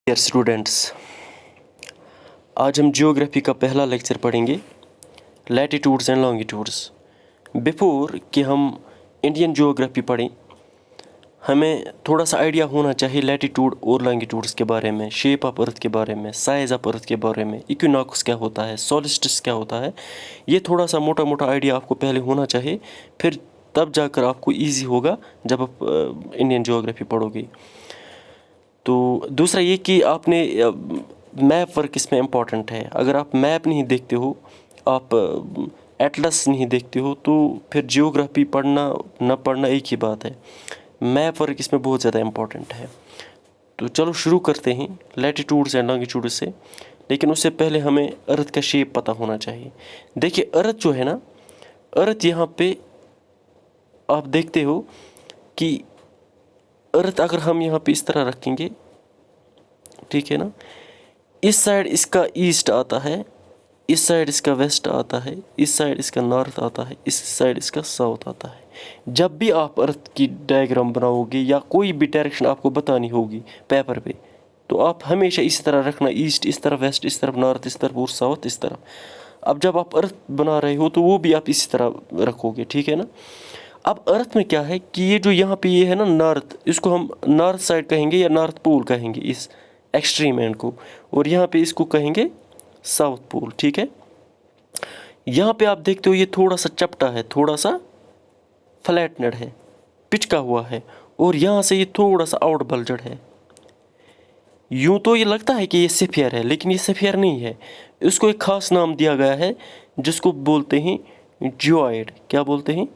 Dear students, आज हम geography का पहला लेक्चर पढ़ेंगे, लैटिट्यूड्स एंड लॉन्गिट्यूड्स। बिफोर कि हम इंडियन जियोग्राफी पढ़ें, हमें थोड़ा सा आइडिया होना चाहिए लैटिट्यूड और लॉन्गिट्यूड्स के बारे में, शेप ऑफ अर्थ के बारे में, साइज़ ऑफ अर्थ के बारे में, इक्विनॉक्स क्या होता है, सोल्स्टिस क्या होता है। ये थोड़ा सा मोटा मोटा आइडिया आपको पहले होना चाहिए, फिर तब जाकर आपको ईजी होगा जब आप इंडियन जियोग्राफी पढ़ोगे। तो दूसरा ये कि आपने मैप वर्क इसमें इम्पॉर्टेंट है। अगर आप मैप नहीं देखते हो, आप एटलस नहीं देखते हो, तो फिर जियोग्राफी पढ़ना न पढ़ना एक ही बात है। मैप वर्क इसमें बहुत ज़्यादा इम्पॉर्टेंट है। तो चलो शुरू करते हैं लैटिट्यूड्स एंड लॉन्गिट्यूड्स से। लेकिन उससे पहले हमें अर्थ का शेप पता होना चाहिए। देखिए, अर्थ जो है ना, अर्थ यहाँ पे आप देखते हो कि अर्थ अगर हम यहाँ पे इस तरह रखेंगे, ठीक है ना, इस साइड इसका ईस्ट आता है, इस साइड इसका वेस्ट आता है, इस साइड इसका नॉर्थ आता है, इस साइड इसका साउथ आता है। जब भी आप अर्थ की डायग्राम बनाओगे या कोई भी डायरेक्शन आपको बतानी होगी पेपर पे, तो आप हमेशा इसी तरह रखना, ईस्ट इस तरफ, वेस्ट इस तरफ, नॉर्थ इस तरफ और साउथ इस तरफ। अब जब आप अर्थ बना रहे हो तो वो भी आप इसी तरह रखोगे, ठीक है ना। अब अर्थ में क्या है कि ये जो यहाँ पे ये है ना नॉर्थ, इसको हम नॉर्थ साइड कहेंगे या नॉर्थ पोल कहेंगे इस एक्सट्रीम एंड को, और यहाँ पे इसको कहेंगे साउथ पोल, ठीक है। यहाँ पे आप देखते हो ये थोड़ा सा चपटा है, थोड़ा सा फ्लैटनेड है, पिचका हुआ है, और यहाँ से ये थोड़ा सा आउट बल्जड है। यूँ तो ये लगता है कि ये सेफियर है, लेकिन ये सेफियर नहीं है। इसको एक खास नाम दिया गया है जिसको बोलते हैं जियोइड। क्या बोलते हैं?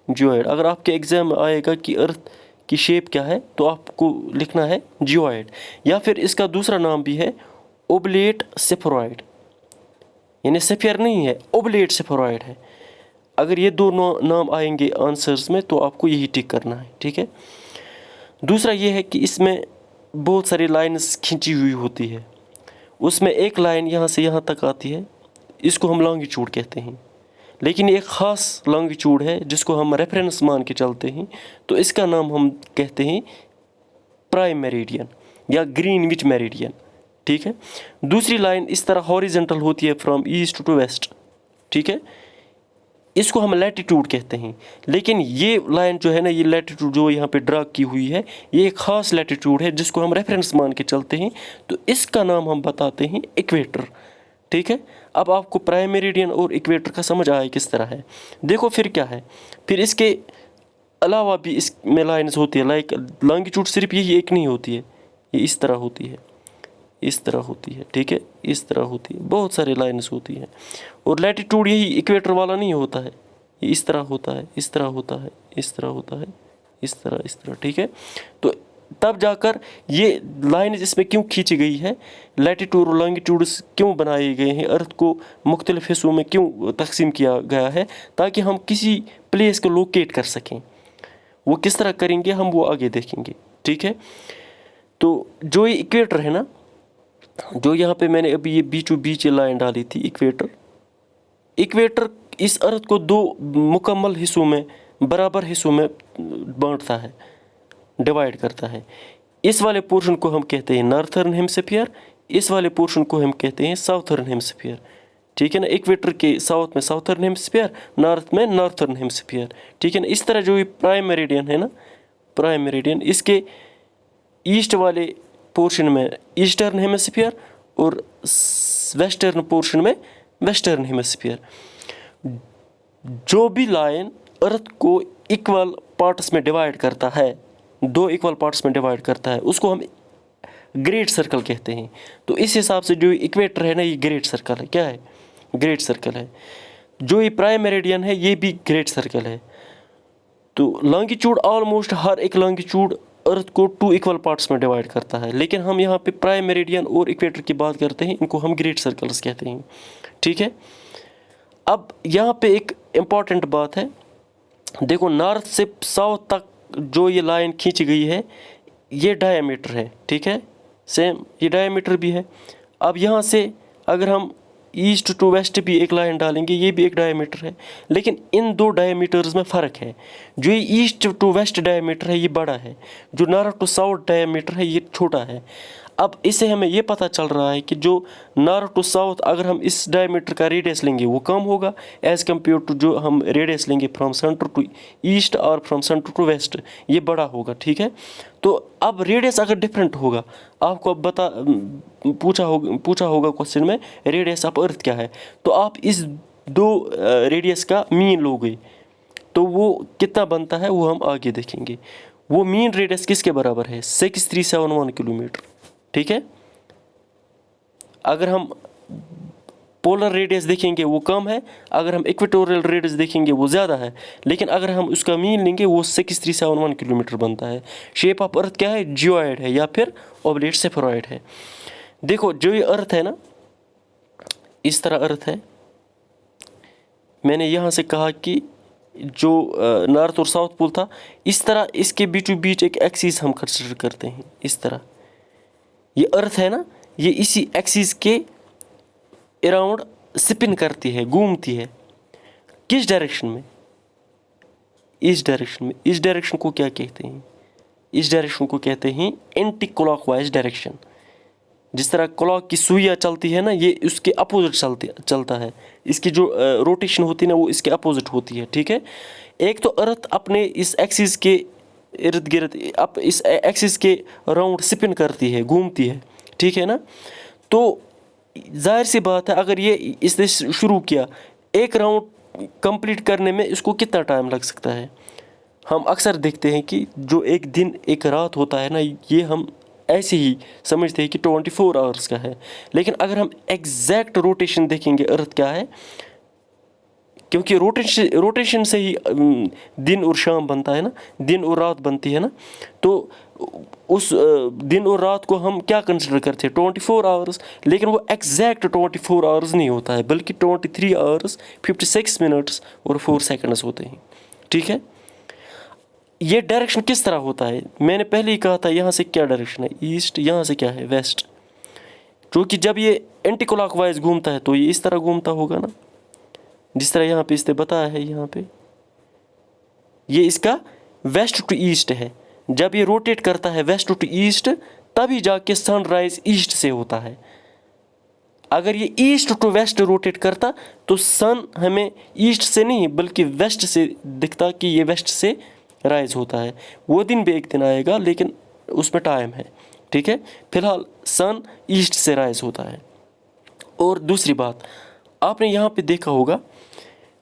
जियोइड। अगर आपके एग्जाम में आएगा कि अर्थ की शेप क्या है, तो आपको लिखना है जियोइड, या फिर इसका दूसरा नाम भी है ओबलेट सेफरॉइड। यानी सेफियर नहीं है, ओबलेट सेफरॉइड है। अगर ये दो नाम आएंगे आंसर्स में तो आपको यही टिक करना है, ठीक है। दूसरा ये है कि इसमें बहुत सारी लाइन्स खींची हुई होती है। उसमें एक लाइन यहाँ से यहाँ तक आती है, इसको हम लॉन्गिट्यूड कहते हैं। लेकिन एक ख़ास लॉन्गिट्यूड है जिसको हम रेफरेंस मान के चलते हैं, तो इसका नाम हम कहते हैं प्राइम मेरिडियन या ग्रीनविच मेरिडियन, ठीक है। दूसरी लाइन इस तरह हॉरिजेंटल होती है फ्रॉम ईस्ट टू वेस्ट, ठीक है, इसको हम लैटिट्यूड कहते हैं। लेकिन ये लाइन जो है ना, ये लैटिट्यूड जो यहाँ पे ड्रा की हुई है, ये एक ख़ास लैटिट्यूड है जिसको हम रेफरेंस मान के चलते हैं, तो इसका नाम हम बताते हैं इक्वेटर, ठीक है। अब आपको प्राइम मेरिडियन और इक्वेटर का समझ आया किस तरह है। देखो फिर क्या है, फिर इसके अलावा भी इसमें लाइन्स होती है। लाइक लॉन्गिट्यूड सिर्फ यही एक नहीं होती है, ये इस तरह होती है, इस तरह होती है, ठीक है, इस तरह होती है, बहुत सारी लाइन्स होती हैं। और लैटिट्यूड यही इक्वेटर वाला नहीं होता है, ये इस तरह होता है, इस तरह होता है, इस तरह होता है, इस तरह, ठीक है। तो तब जाकर ये लाइन इसमें क्यों खींची गई है, लैटिट्यूड और लॉन्गिट्यूड्स क्यों बनाए गए हैं, अर्थ को मुख्तलिफ हिस्सों में क्यों तकसीम किया गया है, ताकि हम किसी प्लेस को लोकेट कर सकें। वो किस तरह करेंगे हम वो आगे देखेंगे, ठीक है। तो जो ये इक्वेटर है ना, जो यहाँ पे मैंने अभी ये बीचों बीच लाइन डाली थी, इक्वेटर इस अर्थ को दो मुकम्मल हिस्सों में, बराबर हिस्सों में बांटता है, डिवाइड करता है। इस वाले पोर्शन को हम कहते हैं नॉर्थर्न हेमिस्फीयर, इस वाले पोर्शन को हम कहते हैं साउथर्न हेमिस्फीयर, ठीक है ना। इक्वेटर के साउथ में साउथर्न हेमिस्फीयर, नॉर्थ में नॉर्थर्न हेमिस्फीयर, ठीक है ना। इस तरह जो ये प्राइम मेरिडियन है ना, प्राइम मेरिडियन, इसके ईस्ट वाले पोर्शन में ईस्टर्न हेमिस्फीयर और वेस्टर्न पोर्शन में वेस्टर्न हेमिस्फीयर। जो भी लाइन अर्थ को इक्वल पार्ट्स में डिवाइड करता है, दो इक्वल पार्ट्स में डिवाइड करता है, उसको हम ग्रेट सर्कल कहते हैं। तो इस हिसाब से जो इक्वेटर है ना, ये ग्रेट सर्कल है। क्या है? ग्रेट सर्कल है। जो ये प्राइम मेरिडियन है, ये भी ग्रेट सर्कल है। तो लॉन्गिट्यूड, ऑलमोस्ट हर एक लॉन्गिट्यूड अर्थ को टू इक्वल पार्ट्स में डिवाइड करता है, लेकिन हम यहाँ पे प्राइम मेरिडियन और इक्वेटर की बात करते हैं, इनको हम ग्रेट सर्कल्स कहते हैं, ठीक है। अब यहाँ पे एक इम्पॉर्टेंट बात है, देखो नॉर्थ से साउथ तक जो ये लाइन खींची गई है, ये डायमीटर है, ठीक है, सेम ये डायमीटर भी है। अब यहाँ से अगर हम ईस्ट टू वेस्ट भी एक लाइन डालेंगे, ये भी एक डायमीटर है, लेकिन इन दो डायमीटर्स में फ़र्क है। जो ये ईस्ट टू वेस्ट डायमीटर है, ये बड़ा है, जो नॉर्थ टू साउथ डायमीटर है, ये छोटा है। अब इससे हमें ये पता चल रहा है कि जो नॉर्थ टू साउथ अगर हम इस डायमीटर का रेडियस लेंगे वो कम होगा एज़ कम्पेयर टू जो हम रेडियस लेंगे फ्रॉम सेंटर टू ईस्ट और फ्रॉम सेंटर टू वेस्ट, ये बड़ा होगा। ठीक है, तो अब रेडियस अगर डिफरेंट होगा, आपको अब पूछा होगा क्वेश्चन में रेडियस ऑफ अर्थ क्या है, तो आप इस दो रेडियस का मीन लोगे तो वो कितना बनता है वो हम आगे देखेंगे। वो मीन रेडियस किसके बराबर है? 6371 किलोमीटर। ठीक है, अगर हम पोलर रेडियस देखेंगे वो कम है, अगर हम इक्वेटोरियल रेडियस देखेंगे वो ज़्यादा है, लेकिन अगर हम उसका मीन लेंगे वो 6371 किलोमीटर बनता है। शेप ऑफ अर्थ क्या है? जियोइड है या फिर ओवलेट सेफेरॉइड है। देखो जो ये अर्थ है ना, इस तरह अर्थ है। मैंने यहाँ से कहा कि जो नॉर्थ और साउथ पोल था, इस तरह इसके बीचों बीच एक एक्सिस हम कंसिडर करते हैं। इस तरह ये अर्थ है ना, ये इसी एक्सिस के अराउंड स्पिन करती है, घूमती है। किस डायरेक्शन में? इस डायरेक्शन में। इस डायरेक्शन को क्या कहते हैं? इस डायरेक्शन को कहते हैं एंटी क्लॉकवाइज डायरेक्शन। जिस तरह क्लॉक की सुइयाँ चलती है ना, ये उसके अपोजिट चलता है। इसकी जो रोटेशन होती है ना वो इसके अपोजिट होती है। ठीक है, एक तो अर्थ अपने इस एक्सिस के इर्द गिर्द इस एक्सिस के राउंड स्पिन करती है, घूमती है। ठीक है ना, तो जाहिर सी बात है अगर ये इसने शुरू किया, एक राउंड कंप्लीट करने में इसको कितना टाइम लग सकता है? हम अक्सर देखते हैं कि जो एक दिन एक रात होता है ना, ये हम ऐसे ही समझते हैं कि 24 आवर्स का है, लेकिन अगर हम एग्जैक्ट रोटेशन देखेंगे अर्थ क्या है, क्योंकि रोटेशन से ही दिन और शाम बनता है ना, दिन और रात बनती है ना, तो उस दिन और रात को हम क्या कंसिडर करते हैं? 24 आवर्स। लेकिन वो एग्जैक्ट 24 आवर्स नहीं होता है, बल्कि 23 आवर्स 56 मिनट्स और 4 सेकंड्स होते हैं। ठीक है, ये डायरेक्शन किस तरह होता है? मैंने पहले ही कहा था यहाँ से क्या डायरेक्शन है? ईस्ट, यहाँ से क्या है? वेस्ट। क्योंकि जब ये एंटी क्लॉकवाइज घूमता है तो ये इस तरह घूमता होगा ना, जिस तरह यहाँ पे इसने बताया है। यहाँ पे ये इसका वेस्ट टू ईस्ट है। जब ये रोटेट करता है वेस्ट टू ईस्ट, तभी जाके सनराइज ईस्ट से होता है। अगर ये ईस्ट टू वेस्ट रोटेट करता तो सन हमें ईस्ट से नहीं बल्कि वेस्ट से दिखता कि ये वेस्ट से राइज होता है। वो दिन भी एक दिन आएगा, लेकिन उसमें टाइम है। ठीक है, फिलहाल सन ईस्ट से राइज होता है। और दूसरी बात, आपने यहाँ पे देखा होगा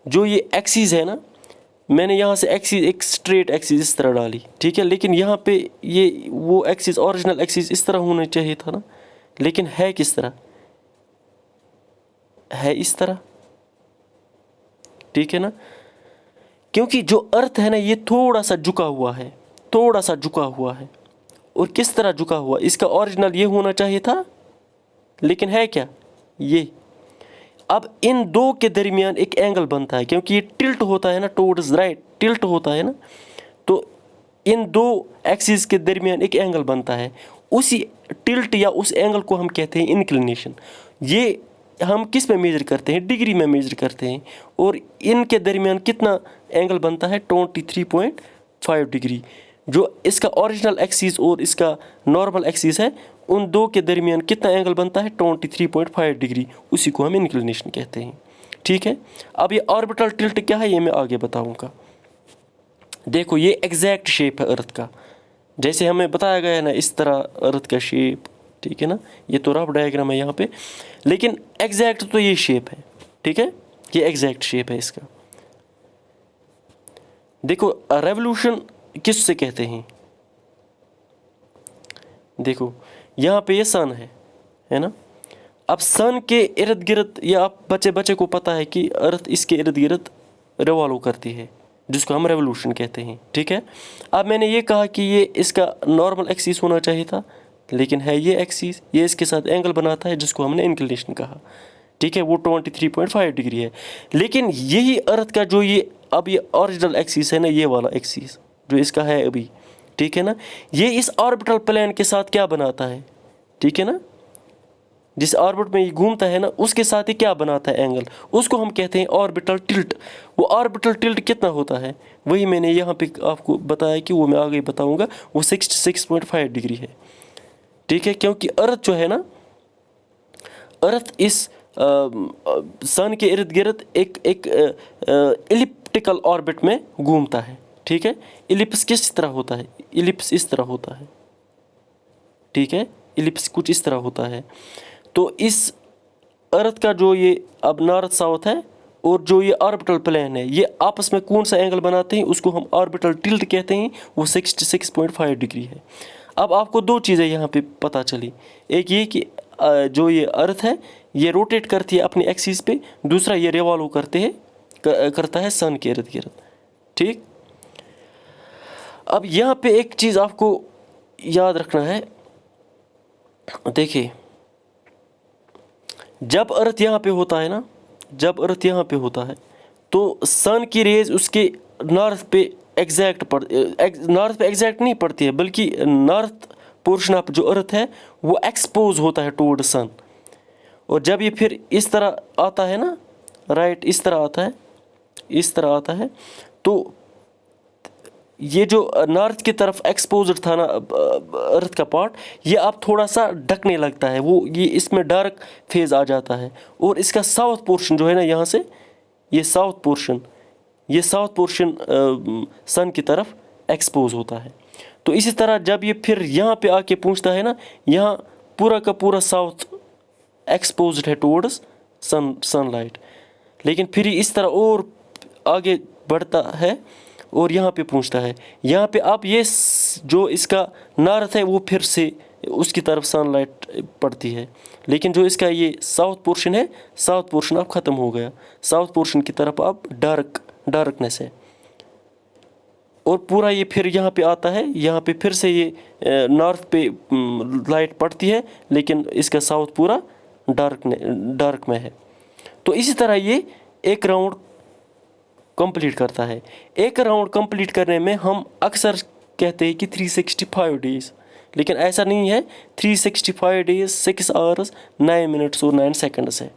जो ये एक्सिस है ना, मैंने यहाँ से एक्सिस एक स्ट्रेट एक्सिस इस तरह डाली। ठीक है, लेकिन यहाँ पे ये वो एक्सिस ओरिजिनल एक्सिस इस तरह होना चाहिए था ना, लेकिन है किस तरह? है इस तरह। ठीक है ना, क्योंकि जो अर्थ है ना ये थोड़ा सा झुका हुआ है, थोड़ा सा झुका हुआ है। और किस तरह झुका हुआ? इसका ओरिजिनल ये होना चाहिए था, लेकिन है क्या? ये। अब इन दो के दरमियान एक एंगल बनता है, क्योंकि ये टिल्ट होता है ना, टुवर्ड्स राइट टिल्ट होता है ना, तो इन दो एक्सिस के दरमियान एक एंगल बनता है। उसी टिल्ट या उस एंगल को हम कहते हैं इंक्लिनेशन। ये हम किस में मेजर करते हैं? डिग्री में मेजर करते हैं। और इनके दरमियान कितना एंगल बनता है? 23.5 डिग्री। जो इसका ओरिजिनल एक्सिस और इसका नॉर्मल एक्सिस है, उन दो के दरमियान कितना एंगल बनता है? 23.5 डिग्री। उसी को हम इंक्लिनेशन कहते हैं। ठीक है, अब ये ऑर्बिटल टिल्ट क्या है ये मैं आगे बताऊंगा। देखो ये एग्जैक्ट शेप है अर्थ का, जैसे हमें बताया गया है ना, इस तरह अर्थ का शेप। ठीक है ना, ये तो रफ डायग्राम है यहाँ पे, लेकिन एग्जैक्ट तो ये शेप है। ठीक है, ये एग्जैक्ट शेप है इसका। देखो रेवोल्यूशन किस से कहते हैं? देखो यहाँ पे ये सन है ना। अब सन के इर्द गिर्द, या आप बच्चे को पता है कि अर्थ इसके इर्द गिर्द रिवॉल्व करती है, जिसको हम रेवोल्यूशन कहते हैं। ठीक है, अब मैंने ये कहा कि ये इसका नॉर्मल एक्सिस होना चाहिए था, लेकिन है ये एक्सिस, ये इसके साथ एंगल बनाता है जिसको हमने इंक्लिनेशन कहा। ठीक है, वो 23.5 डिग्री है। लेकिन यही अर्थ का जो ये अब ये ओरिजिनल एक्सिस है ना, ये वाला एक्सिस जो इसका है अभी, ठीक है ना, ये इस ऑर्बिटल प्लेन के साथ क्या बनाता है? ठीक है ना, जिस ऑर्बिट में ये घूमता है ना, उसके साथ ही क्या बनाता है? एंगल। उसको हम कहते हैं ऑर्बिटल टिल्ट। वो ऑर्बिटल टिल्ट कितना होता है? वही मैंने यहाँ पे आपको बताया कि वो मैं आगे बताऊँगा। वो 66.5 डिग्री है। ठीक है, क्योंकि अर्थ जो है ना, अर्थ इस सन के इर्द गिर्द एक एक इलिप्टिकल ऑर्बिट में घूमता है। ठीक है, इलिप्स किस तरह होता है, इलिप्स इस तरह होता है। ठीक है, इलिप्स कुछ इस तरह होता है। तो इस अर्थ का जो ये अब नॉर्थ साउथ है और जो ये ऑर्बिटल प्लेन है, ये आपस में कौन सा एंगल बनाते हैं, उसको हम ऑर्बिटल टिल्ट कहते हैं, वो 66.5 डिग्री है। अब आपको दो चीज़ें यहाँ पे पता चली, एक ये कि जो ये अर्थ है ये रोटेट करती है अपनी एक्सिस पे, दूसरा ये रिवॉल्व करता है सन के इर्द गिर्द। ठीक, अब यहाँ पे एक चीज़ आपको याद रखना है। देखिए, जब अर्थ यहाँ पे होता है ना, जब अर्थ यहाँ पे होता है तो सन की रेज उसके नॉर्थ पे नॉर्थ पे एग्जैक्ट नहीं पड़ती है, बल्कि नॉर्थ पोर्शन ऑफ जो अर्थ है वो एक्सपोज होता है टुवर्ड सन। और जब ये फिर इस तरह आता है ना, राइट, इस तरह आता है, इस तरह आता है, तो ये जो नॉर्थ की तरफ एक्सपोज्ड था ना अर्थ का पार्ट, ये अब थोड़ा सा ढकने लगता है, वो ये इसमें डार्क फेज आ जाता है। और इसका साउथ पोर्शन जो है ना, यहाँ से ये साउथ पोर्शन सन की तरफ एक्सपोज होता है। तो इसी तरह जब ये फिर यहाँ पे आके पहुँचता है ना, यहाँ पूरा का पूरा साउथ एक्सपोज्ड है टुवर्ड्स सनलाइट, लेकिन फिर इस तरह और आगे बढ़ता है और यहाँ पे पहुँचता है। यहाँ पे अब ये जो इसका नॉर्थ है वो फिर से उसकी तरफ सनलाइट पड़ती है, लेकिन जो इसका ये साउथ पोर्शन है, साउथ पोर्शन अब ख़त्म हो गया, साउथ पोर्शन की तरफ अब डार्कनेस है। और पूरा ये फिर यहाँ पे आता है, यहाँ पे फिर से ये नॉर्थ पे लाइट पड़ती है, लेकिन इसका साउथ पूरा डार्क में है। तो इसी तरह ये एक राउंड कंप्लीट करता है। एक राउंड कंप्लीट करने में हम अक्सर कहते हैं कि 365 डेज़, लेकिन ऐसा नहीं है। 365 डेज़ 6 आवर्स 9 मिनट्स और 9 सेकंड्स है।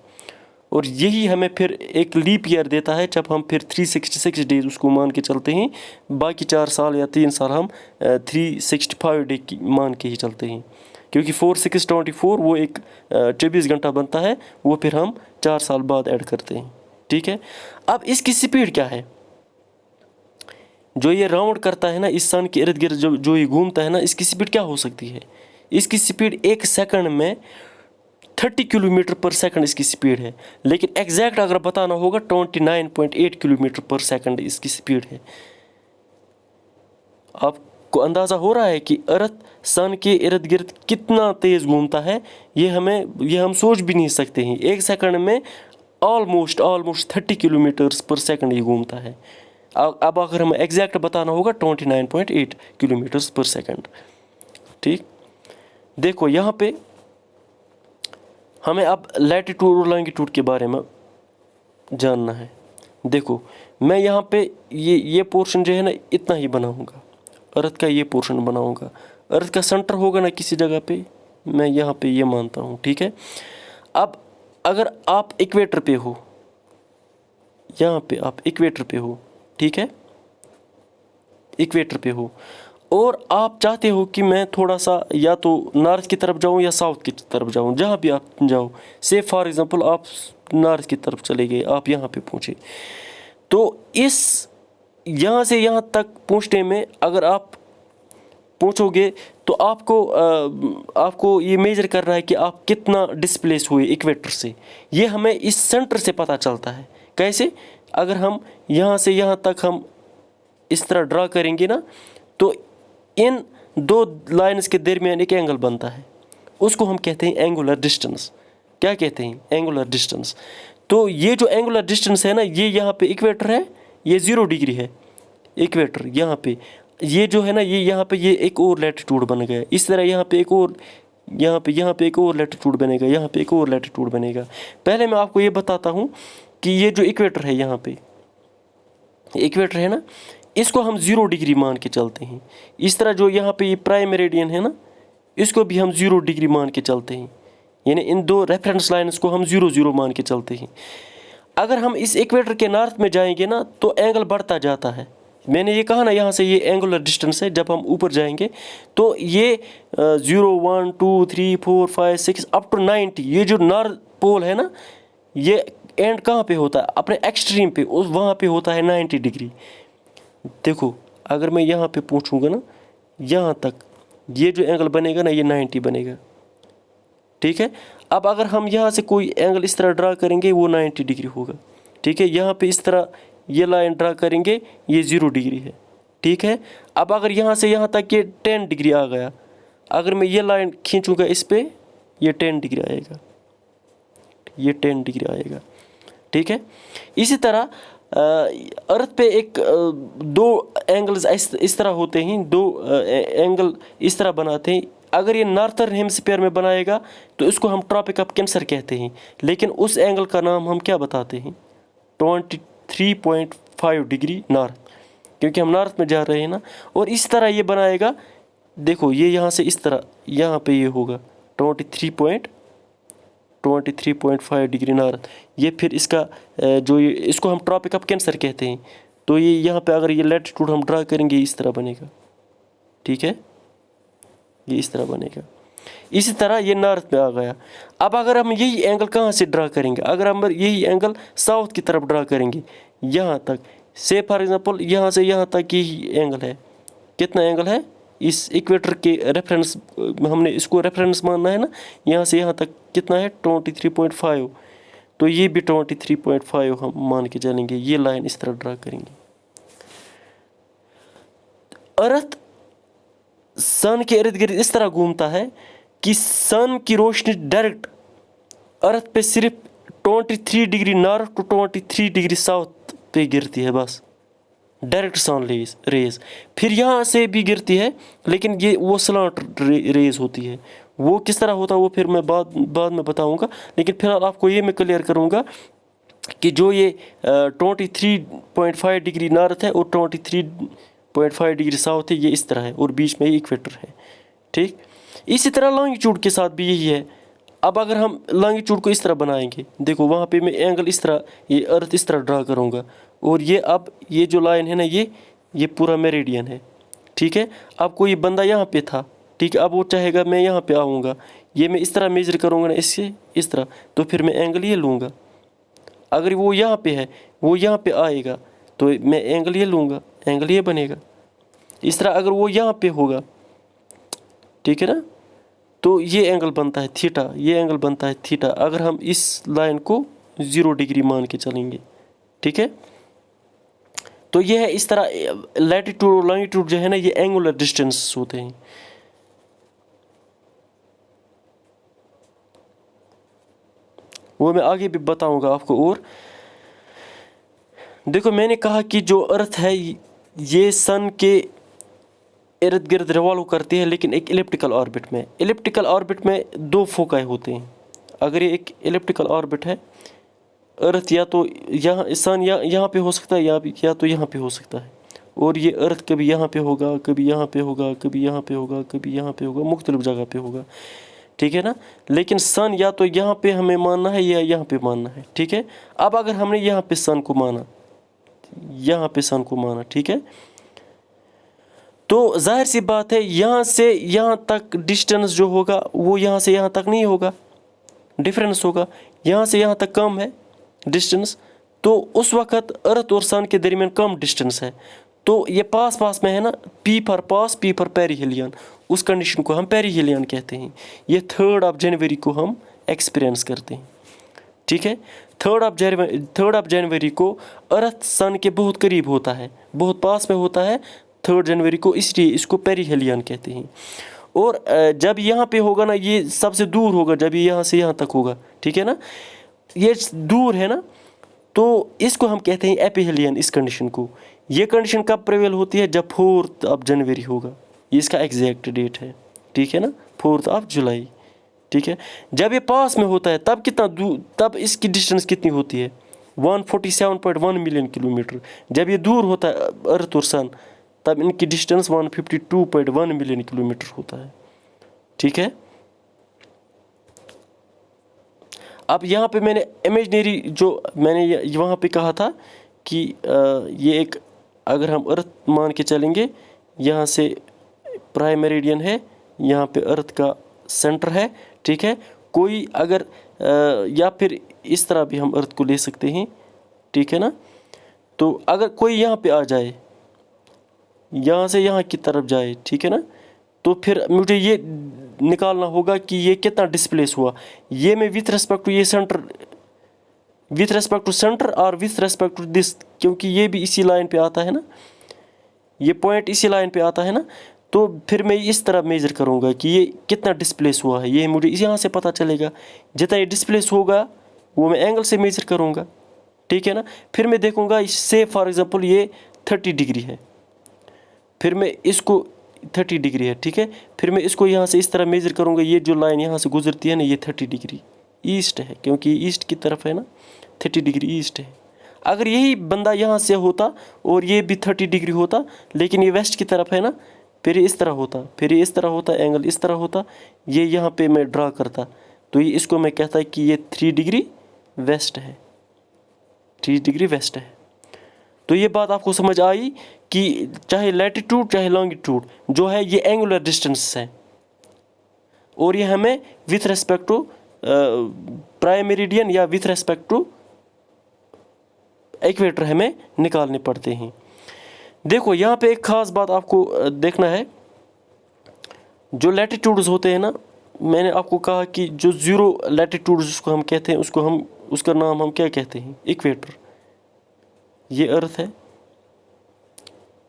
और यही हमें फिर एक लीप ईयर देता है, जब हम फिर 366 डेज़ उसको मान के चलते हैं। बाकी 4 साल या 3 साल हम 365 डे की मान के ही चलते हैं, क्योंकि 4 6 24 वो एक 24 घंटा बनता है, वो फिर हम 4 साल बाद ऐड करते हैं। ठीक है, अब इसकी स्पीड क्या है, जो ये राउंड करता है ना इस सन के इर्द गिर्द, जो ये घूमता है ना, इसकी स्पीड क्या हो सकती है? इसकी स्पीड 1 सेकंड में 30 किलोमीटर पर सेकंड इसकी स्पीड है, लेकिन एग्जैक्ट अगर बताना होगा 29.8 किलोमीटर पर सेकंड इसकी स्पीड है। आपको अंदाज़ा हो रहा है कि अर्थ सन के इर्द गिर्द कितना तेज़ घूमता है, ये हम सोच भी नहीं सकते हैं। 1 सेकंड में ऑलमोस्ट 30 किलोमीटर्स पर सेकंड ये घूमता है। अब अगर हमें एग्जैक्ट बताना होगा 29.8 किलोमीटर्स पर सेकंड। ठीक, देखो यहाँ पे हमें अब लैटिट्यूड और लॉन्गिट्यूड के बारे में जानना है। देखो, मैं यहाँ पे ये पोर्शन जो है ना इतना ही बनाऊँगा, अर्थ का ये पोर्शन बनाऊँगा। अर्थ का सेंटर होगा ना किसी जगह पे, मैं यहाँ पे ये मानता हूँ। ठीक है, अब अगर आप इक्वेटर पे हो, यहाँ पे आप इक्वेटर पे हो, ठीक है, इक्वेटर पे हो, और आप चाहते हो कि मैं थोड़ा सा या तो नॉर्थ की तरफ जाऊँ या साउथ की तरफ जाऊँ, जहाँ भी आप जाओ, से फॉर एग्ज़ाम्पल आप नॉर्थ की तरफ चले गए, आप यहाँ पे पहुँचे, तो इस यहाँ से यहाँ तक पहुँचने में अगर आप पहुँचोगे तो आपको ये मेजर करना है कि आप कितना डिस्प्लेस हुए इक्वेटर से। ये हमें इस सेंटर से पता चलता है। कैसे? अगर हम यहाँ से यहाँ तक हम इस तरह ड्रा करेंगे ना, तो इन दो लाइन्स के दरमियान एक एंगल बनता है, उसको हम कहते हैं एंगुलर डिस्टेंस। क्या कहते हैं? Angular distance. तो ये जो एंगुलर डिस्टेंस है ना, ये यहाँ पे इक्वेटर है, ये 0 डिग्री है इक्वेटर यहाँ पे। ये जो है ना, ये यहाँ पे ये एक और लैटिट्यूड बन गया। इस तरह यहाँ पे एक और, यहाँ पे एक और लैटिट्यूड बनेगा, यहाँ पे एक और लैटिट्यूड बनेगा। पहले मैं आपको ये बताता हूँ कि ये जो इक्वेटर है, यहाँ पे इक्वेटर है ना, इसको हम 0 डिग्री मान के चलते हैं। इस तरह जो यहाँ पे ये प्राइम मेरिडियन है ना, इसको भी हम 0 डिग्री मान के चलते हैं। यानी इन दो रेफरेंस लाइन्स को हम 0 0 मान के चलते हैं। अगर हम इस इक्वेटर के नॉर्थ में जाएंगे ना, तो एंगल बढ़ता जाता है। मैंने ये कहा ना, यहाँ से ये एंगुलर डिस्टेंस है। जब हम ऊपर जाएंगे तो ये 0 1 2 3 4 5 6 अप टू 90, ये जो नॉर्थ पोल है ना, ये एंड कहाँ पे होता है? अपने एक्सट्रीम पे, उस वहाँ पे होता है 90 डिग्री। देखो अगर मैं यहाँ पे पूछूंगा ना, यहाँ तक ये जो एंगल बनेगा ना, ये 90 बनेगा, ठीक है। अब अगर हम यहाँ से कोई एंगल इस तरह ड्रा करेंगे, वो 90 डिग्री होगा, ठीक है। यहाँ पे इस तरह ये लाइन ड्रा करेंगे, ये 0 डिग्री है, ठीक है। अब अगर यहाँ से यहाँ तक ये 10 डिग्री आ गया, अगर मैं ये लाइन खींचूंगा इस पे, ये 10 डिग्री आएगा, ये 10 डिग्री आएगा, ठीक है। इसी तरह अर्थ पे एक दो एंगल्स इस तरह होते हैं, दो एंगल इस तरह बनाते हैं। अगर ये नॉर्थर्न हेमिस्फीयर में बनाएगा तो इसको हम ट्रॉपिक ऑफ कैंसर कहते हैं, लेकिन उस एंगल का नाम हम क्या बताते हैं? 23.5 डिग्री नॉर्थ, क्योंकि हम नॉर्थ में जा रहे हैं ना। और इस तरह ये बनाएगा, देखो ये यहाँ से इस तरह यहाँ पे ये होगा 23.5 डिग्री नॉर्थ। ये फिर इसका जो ये इसको हम ट्रॉपिक ऑफ कैंसर कहते हैं। तो ये यहाँ पे अगर ये लैटिट्यूड हम ड्रा करेंगे, इस तरह बनेगा, ठीक है, ये इस तरह बनेगा। इसी तरह ये नॉर्थ में आ गया। अब अगर हम यही एंगल कहाँ से ड्रा करेंगे? अगर हम यही एंगल साउथ की तरफ ड्रा करेंगे, यहाँ तक, से फॉर एग्जांपल यहाँ से यहाँ तक यही एंगल है। कितना एंगल है? इस इक्वेटर के रेफरेंस, हमने इसको रेफरेंस मानना है ना, यहाँ से यहाँ तक कितना है? 23.5। तो ये भी 23.5 हम मान के चलेंगे। ये लाइन इस तरह ड्रा करेंगे। अर्थ सन के इर्द गिर्द इस तरह घूमता है कि सन की रोशनी डायरेक्ट अर्थ पे सिर्फ 23 degree north to 23 degree south पे गिरती है, बस डायरेक्ट सन रेज। फिर यहाँ से भी गिरती है, लेकिन ये वो स्लांट रेज होती है। वो किस तरह होता है वो फिर मैं बाद में बताऊंगा। लेकिन फिलहाल आपको ये मैं क्लियर करूंगा कि जो ये 23.5 डिग्री नॉर्थ है और 23.5 डिग्री साउथ है, ये इस तरह है और बीच में इक्वेटर है, ठीक। इसी तरह लॉन्गिट्यूड के साथ भी यही है। अब अगर हम लॉन्गिट्यूड को इस तरह बनाएंगे, देखो वहाँ पे मैं एंगल इस तरह, ये अर्थ इस तरह ड्रा करूँगा, और ये अब ये जो लाइन है ना, ये पूरा मेरिडियन है, ठीक है। अब कोई बंदा यहाँ पे था, ठीक है, अब वो चाहेगा मैं यहाँ पे आऊँगा, ये मैं इस तरह मेजर करूँगा ना, इससे इस तरह, तो फिर मैं एंगल ये लूँगा। अगर वो यहाँ पे है, वो यहाँ पे आएगा, तो मैं एंगल ये लूँगा, एंगल ये बनेगा। इस तरह अगर वो यहाँ पे होगा, ठीक है ना, तो ये एंगल बनता है थीटा, ये एंगल बनता है थीटा, अगर हम इस लाइन को 0 डिग्री मान के चलेंगे, ठीक है। तो ये है इस तरह लैटिट्यूड और लॉन्गिट्यूड जो है ना, ये एंगुलर डिस्टेंस होते हैं। वो मैं आगे भी बताऊंगा आपको। और देखो मैंने कहा कि जो अर्थ है ये सन के इर्द गिर्द रिवॉल्व करती है, लेकिन एक इलिप्टिकल ऑर्बिट में। इलिप्टिकल ऑर्बिट में दो फोकाई होते हैं। अगर ये एक इलिप्टिकल ऑर्बिट है, अर्थ या तो यहाँ सन यहाँ पे हो सकता है, या तो यहाँ पे हो सकता है, और ये अर्थ कभी यहाँ पे होगा, कभी यहाँ पे होगा, कभी यहाँ पे होगा, कभी यहाँ पे होगा, मुख्तलिफ जगह पे होगा, ठीक है ना। लेकिन सन या तो यहाँ पे हमें मानना है या यहाँ पे मानना है, ठीक है। अब अगर हमने यहाँ पे सन को माना, यहाँ पे सन को माना, ठीक है, तो जाहिर सी बात है यहाँ से यहाँ तक डिस्टेंस जो होगा वो यहाँ से यहाँ तक नहीं होगा, डिफरेंस होगा। यहाँ से यहाँ तक कम है डिस्टेंस, तो उस वक़्त अर्थ और सन के दरमियान कम डिस्टेंस है, तो ये पास पास में है ना, P for pass, P for perihelion, उस कंडीशन को हम पेरीहेलियन कहते हैं। ये 3 जनवरी को हम एक्सपीरियंस करते हैं, ठीक है। 3 जनवरी को अर्थ सन के बहुत करीब होता है, बहुत पास में होता है 3 जनवरी को, इसलिए इसको पेरीहेलियन कहते हैं। और जब यहाँ पे होगा ना, ये सबसे दूर होगा, जब ये यहाँ से यहाँ तक होगा, ठीक है ना, ये दूर है ना, तो इसको हम कहते हैं एपिहेलियन, इस कंडीशन को। ये कंडीशन कब प्रिवेल होती है? जब 4 जनवरी होगा, ये इसका एग्जैक्ट डेट है, ठीक है ना, 4 जुलाई, ठीक है। जब ये पास में होता है तब कितना दूर, तब इसकी डिस्टेंस कितनी होती है? 147.1 मिलियन किलोमीटर। जब ये दूर होता है अर्थ और सन, तब इनकी डिस्टेंस 152.1 मिलियन किलोमीटर होता है, ठीक है। अब यहाँ पे मैंने इमेजनरी जो मैंने वहाँ पे कहा था कि ये एक अगर हम अर्थ मान के चलेंगे, यहाँ से प्राइम मेरिडियन है, यहाँ पे अर्थ का सेंटर है, ठीक है। कोई अगर या फिर इस तरह भी हम अर्थ को ले सकते हैं, ठीक है ना। तो अगर कोई यहाँ पे आ जाए, यहाँ से यहाँ की तरफ जाए, ठीक है ना, तो फिर मुझे ये निकालना होगा कि ये कितना डिस्प्लेस हुआ। ये मैं विथ रेस्पेक्ट टू ये centre, with respect to centre और विथ रेस्पेक्ट टू दिस, क्योंकि ये भी इसी लाइन पे आता है ना, ये पॉइंट इसी लाइन पे आता है ना, तो फिर मैं इस तरह मेजर करूँगा कि ये कितना डिस्प्लेस हुआ है। ये मुझे यहाँ से पता चलेगा, जितना ये डिस्प्लेस होगा वो मैं एंगल से मेजर करूँगा, ठीक है ना। फिर मैं देखूँगा, से फॉर एग्ज़ाम्पल ये 30 डिग्री है, फिर मैं इसको 30 डिग्री है, ठीक है। फिर मैं इसको यहाँ से इस तरह मेजर करूँगा, ये जो लाइन यहाँ से गुजरती है ना, ये 30 डिग्री ईस्ट है, क्योंकि ईस्ट की तरफ है ना, 30 डिग्री ईस्ट है। अगर यही बंदा यहाँ से होता और ये भी 30 डिग्री होता, लेकिन ये वेस्ट की तरफ है ना, फिर ये इस तरह होता, फिर ये इस तरह होता, एंगल इस तरह होता, ये यहाँ पे मैं ड्रा करता, तो ये इसको मैं कहता कि ये 3 डिग्री वेस्ट है, 3 डिग्री वेस्ट है। तो ये बात आपको समझ आई कि चाहे लैटिट्यूड चाहे लॉन्गिट्यूड जो है ये एंगुलर डिस्टेंस है, और ये हमें with respect to prime meridian या विथ रेस्पेक्ट टू इक्वेटर हमें निकालने पड़ते हैं। देखो यहाँ पे एक ख़ास बात आपको देखना है, जो लैटिट्यूड्स होते हैं ना, मैंने आपको कहा कि जो ज़ीरो लैटिट्यूड जिसको हम कहते हैं, उसका नाम हम क्या कहते हैं, इक्वेटर। ये अर्थ है,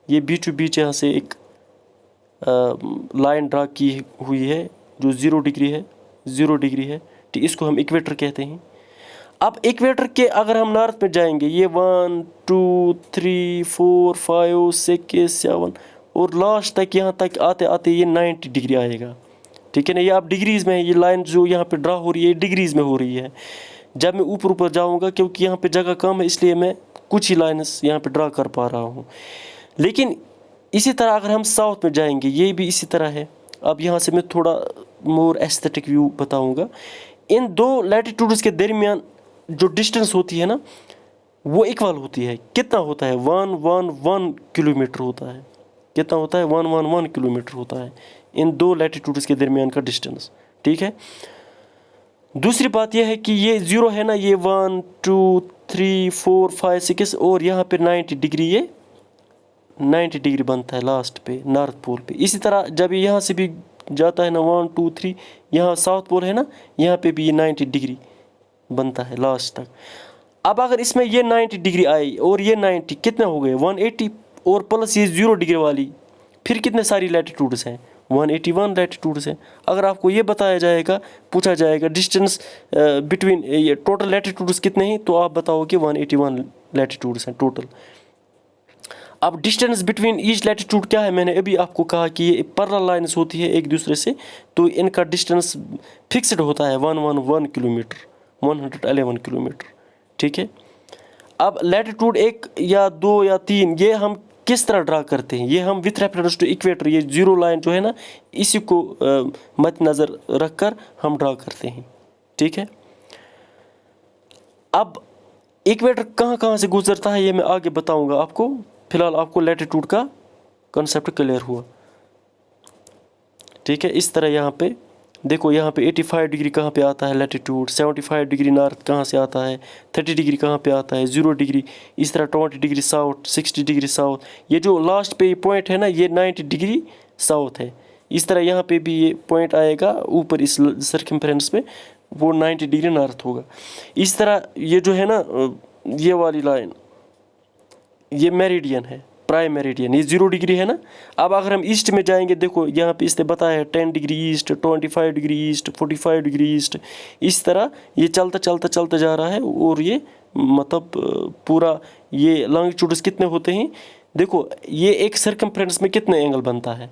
ये बीच टू बीच यहाँ से एक लाइन ड्रा की हुई है जो 0 डिग्री है, 0 डिग्री है, ठीक, इसको हम इक्वेटर कहते हैं। अब इक्वेटर के अगर हम नॉर्थ में जाएंगे, ये 1 2 3 4 5 6 7 और लास्ट तक, यहाँ तक आते आते ये 90 डिग्री आएगा, ठीक है ना। ये आप डिग्रीज़ में है, ये लाइन जो यहाँ पे ड्रा हो रही है डिग्रीज़ में हो रही है। जब मैं ऊपर ऊपर जाऊँगा, क्योंकि यहाँ पे जगह कम है, इसलिए मैं कुछ ही लाइन्स यहाँ पे ड्रा कर पा रहा हूँ। लेकिन इसी तरह अगर हम साउथ में जाएंगे, ये भी इसी तरह है। अब यहाँ से मैं थोड़ा मोर एस्थेटिक व्यू बताऊँगा। इन दो लैटिट्यूड्स के दरमियान जो डिस्टेंस होती है ना, वो इक्वल होती है। कितना होता है, 111 किलोमीटर होता है। कितना होता है, 111 किलोमीटर होता है इन दो लैटिट्यूड्स के दरमियान का डिस्टेंस, ठीक है। दूसरी बात यह है कि ये 0 है ना, ये 1 2 3 4 5 6 और यहाँ पे 90 डिग्री, ये 90 डिग्री बनता है लास्ट पे, नॉर्थ पोल पे। इसी तरह जब ये यहाँ से भी जाता है ना, 1 2 3, यहाँ साउथ पोल है ना, यहाँ पे भी ये 90 डिग्री बनता है लास्ट तक। अब अगर इसमें ये 90 डिग्री आई और ये 90, कितने हो गए, 180 और प्लस ये 0 डिग्री वाली, फिर कितने सारी लैटिट्यूड्स हैं, 181 लैटिट्यूड्स हैं। अगर आपको ये बताया जाएगा, पूछा जाएगा डिस्टेंस बिटवीन ये टोटल लैटिट्यूड्स कितने हैं, तो आप बताओ कि 181 लैटिट्यूड्स हैं टोटल। अब डिस्टेंस बिटवीन ईच लैटिट्यूड क्या है, मैंने अभी आपको कहा कि ये पैरेलल लाइन्स होती है एक दूसरे से, तो इनका डिस्टेंस फिक्स्ड होता है 111 किलोमीटर, 111 किलोमीटर, ठीक है। अब लैटिट्यूड 1 या 2 या 3 ये हम किस तरह ड्रा करते हैं, ये हम विथ रेफरेंस टू इक्वेटर, ये 0 लाइन जो है ना, इसी को मद्देनज़र रखकर हम ड्रा करते हैं, ठीक है। अब इक्वेटर कहाँ कहाँ से गुजरता है ये मैं आगे बताऊंगा आपको। फिलहाल आपको लैटिट्यूड का कॉन्सेप्ट क्लियर हुआ, ठीक है। इस तरह यहाँ पे देखो, यहाँ पे 85 डिग्री कहाँ पे आता है लैटिट्यूड, 75 डिग्री नॉर्थ कहाँ से आता है, 30 डिग्री कहाँ पे आता है, 0 डिग्री, इस तरह 20 डिग्री साउथ, 60 डिग्री साउथ, ये जो लास्ट पे ये पॉइंट है ना, ये 90 डिग्री साउथ है। इस तरह यहाँ पे भी ये पॉइंट आएगा ऊपर इस सर्कमफ्रेंस में, वो 90 डिग्री नॉर्थ होगा। इस तरह ये जो है ना, ये वाली लाइन, ये मेरिडियन है, प्राइम मेरिडियन, ये 0 डिग्री है ना। अब अगर हम ईस्ट में जाएंगे, देखो यहाँ पे इसने बताया है 10 degree east, 25 degree east, 45 degree east, इस तरह ये चलता चलता चलता जा रहा है। और ये मतलब पूरा ये लॉन्गिट्यूड्स कितने होते हैं, देखो ये एक सर्कमफ्रेंस में कितने एंगल बनता है,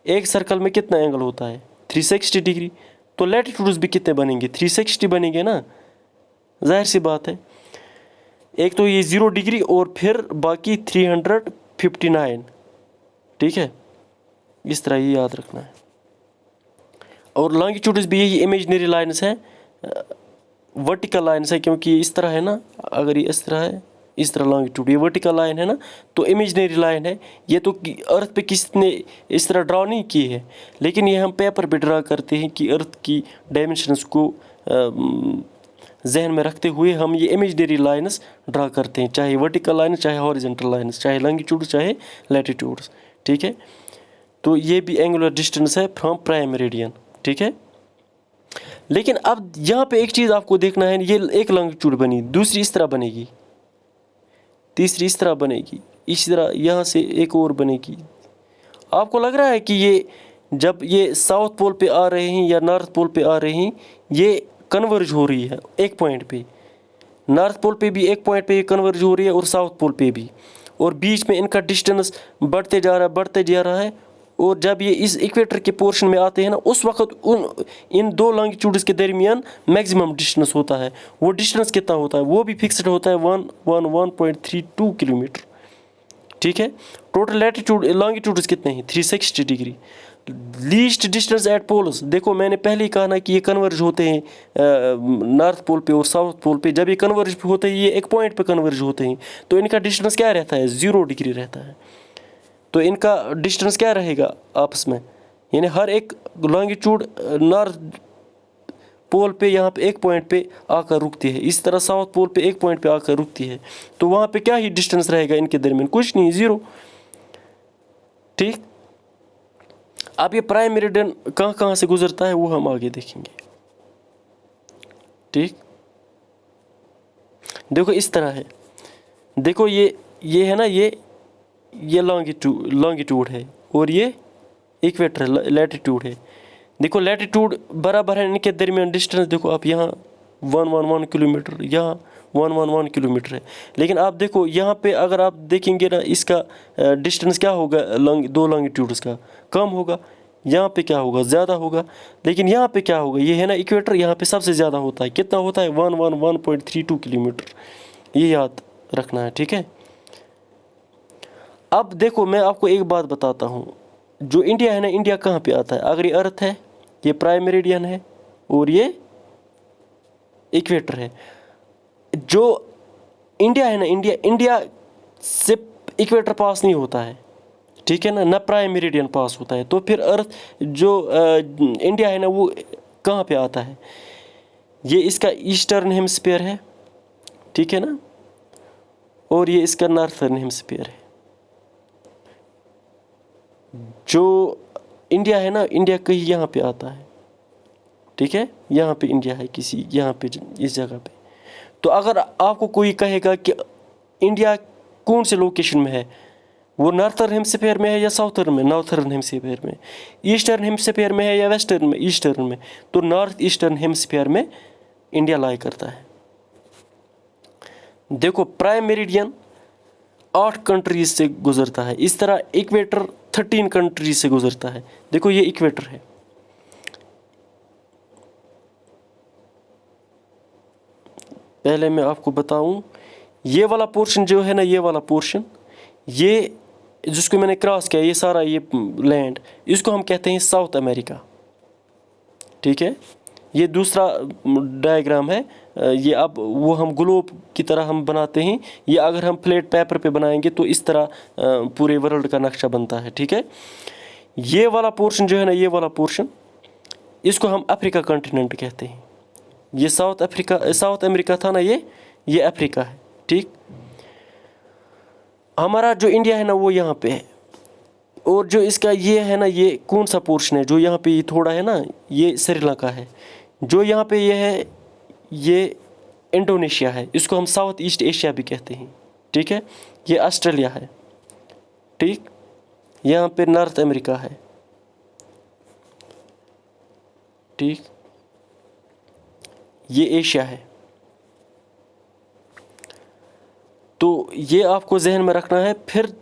एक सर्कल में कितना एंगल होता है, 360 डिग्री। तो लैटिट्यूड्स भी कितने बनेंगे, 360 बनेंगे ना, जाहिर सी बात है। एक तो ये 0 डिग्री और फिर बाकी 359, ठीक है। इस तरह ये याद रखना है। और लॉन्गिट्यूड्स भी यही इमेजिनरी लाइन्स हैं, वर्टिकल लाइन्स है, क्योंकि इस तरह है ना, अगर ये इस तरह है, इस तरह लॉन्गिट्यूड, ये वर्टिकल लाइन है ना, तो इमेजिनरी लाइन है ये, तो अर्थ पे किसी ने इस तरह ड्रा नहीं की है, लेकिन ये हम पेपर पे ड्रा करते हैं कि अर्थ की डायमेंशंस को जहन में रखते हुए हम ये इमेजिनरी लाइन्स ड्रा करते हैं, चाहे वर्टिकल लाइन, चाहे हॉरिजॉन्टल लाइन्स, चाहे लॉन्गिट्यूड, चाहे लैटिट्यूड्स, ठीक है। तो ये भी एंगुलर डिस्टेंस है फ्रॉम प्राइम मेरिडियन, ठीक है। लेकिन अब यहाँ पे एक चीज़ आपको देखना है, ये एक लॉन्गिट्यूड बनी, दूसरी इस तरह बनेगी, तीसरी इस तरह बनेगी, इसी तरह यहाँ से एक और बनेगी। आपको लग रहा है कि ये जब ये साउथ पोल पे आ रहे हैं या नॉर्थ पोल पे आ रहे हैं, ये कन्वर्ज हो रही है एक पॉइंट पे, नॉर्थ पोल पे भी एक पॉइंट पे ये कन्वर्ज हो रही है और साउथ पोल पे भी, और बीच में इनका डिस्टेंस बढ़ते जा रहा है। और जब ये इस इक्वेटर के पोर्शन में आते हैं ना, उस वक्त इन दो लॉन्गिट्यूड्स के दरमियान मैक्सिमम डिस्टेंस होता है। वो डिस्टेंस कितना होता है, वो भी फिक्स्ड होता है 1.32 किलोमीटर, ठीक है। टोटल लैटिट्यूड लॉन्गिट्यूड्स कितने हैं, 360 degree. Least distance at poles, देखो मैंने पहले ही कहा ना कि ये कन्वर्ज होते हैं नॉर्थ पोल पे और साउथ पोल पे। जब ये कन्वर्ज होते हैं, ये एक पॉइंट पे कन्वर्ज होते हैं, तो इनका डिस्टेंस क्या रहता है, 0 डिग्री रहता है। तो इनका डिस्टेंस क्या रहेगा आपस में, यानी हर एक लॉन्गिट्यूड नॉर्थ पोल पे यहाँ पे एक पॉइंट पे आकर रुकती है, इस तरह साउथ पोल पे एक पॉइंट पे आकर रुकती है। तो वहाँ पे क्या ही डिस्टेंस रहेगा इनके दरमियान, कुछ नहीं, 0, ठीक। अब ये प्राइम मेरिडियन कहाँ कहाँ से गुजरता है वो हम आगे देखेंगे, ठीक। देखो इस तरह है, देखो ये है ना, ये लॉन्गिट्यूड है और ये इक्वेटर लैटिट्यूड है। देखो लैटिट्यूड बराबर है इनके दरमियान डिस्टेंस, देखो आप यहाँ 111 किलोमीटर, यहाँ 111 किलोमीटर है। लेकिन आप देखो यहाँ पे अगर आप देखेंगे ना, इसका डिस्टेंस क्या होगा दो लॉन्गिट्यूड्स का, कम होगा। यहाँ पे क्या होगा, ज़्यादा होगा। लेकिन यहाँ पे क्या होगा, ये है ना इक्वेटर, यहाँ पे सबसे ज़्यादा होता है। कितना होता है, 111.32 किलोमीटर, ये याद रखना है, ठीक है। अब देखो मैं आपको एक बात बताता हूँ, जो इंडिया है ना, इंडिया कहाँ पे आता है। अगर ये अर्थ है, ये प्राइम मेरिडियन है और ये इक्वेटर है। जो इंडिया है ना, इंडिया से इक्वेटर पास नहीं होता है, ठीक है ना प्राइम मेरिडियन पास होता है। तो फिर अर्थ जो इंडिया है ना, वो कहाँ पे आता है, ये इसका ईस्टर्न हेमस्फीयर है, ठीक है ना, और ये इसका नॉर्थर्न हेमस्फीयर है। जो इंडिया है ना, इंडिया कहीं यहाँ पे आता है, ठीक है, यहाँ पे इंडिया है किसी, यहाँ पे इस जगह पे। तो अगर आपको कोई कहेगा कि इंडिया कौन से लोकेशन में है, वो नॉर्थर्न हेमस्फीयर में है या साउथर्न में, नॉर्थर्न हेमस्फीयर में, ईस्टर्न हेमस्फीयर में है या वेस्टर्न में, ईस्टर्न में, तो नॉर्थ ईस्टर्न हेमस्फीयर में इंडिया लाई करता है। देखो प्राइम मेरिडियन 8 कंट्रीज से गुजरता है, इस तरह इक्वेटर 13 कंट्रीज से गुजरता है। देखो ये इक्वेटर है, पहले मैं आपको बताऊं, ये वाला पोर्शन जो है ना, ये वाला पोर्शन, ये जिसको मैंने क्रॉस किया, ये सारा ये लैंड, इसको हम कहते हैं साउथ अमेरिका, ठीक है। ये दूसरा डायग्राम है, ये अब वो हम ग्लोब की तरह हम बनाते हैं। ये अगर हम फ्लैट पेपर पे बनाएंगे तो इस तरह पूरे वर्ल्ड का नक्शा बनता है, ठीक है। ये वाला पोर्शन जो है ना, ये वाला पोर्शन, इसको हम अफ्रीका कॉन्टिनेंट कहते हैं। ये साउथ अमेरिका था ना, ये अफ्रीका है, ठीक। हमारा जो इंडिया है ना, वो यहाँ पे है। और जो इसका ये है ना, ये कौन सा पोर्शन है, जो यहाँ पे ये थोड़ा है ना, ये श्रीलंका है। जो यहाँ पे ये है, ये इंडोनेशिया है, इसको हम साउथ ईस्ट एशिया भी कहते हैं, ठीक है। ये ऑस्ट्रेलिया है, ठीक। यहाँ पे नॉर्थ अमेरिका है, ठीक। ये एशिया है। तो ये आपको जहन में रखना है। फिर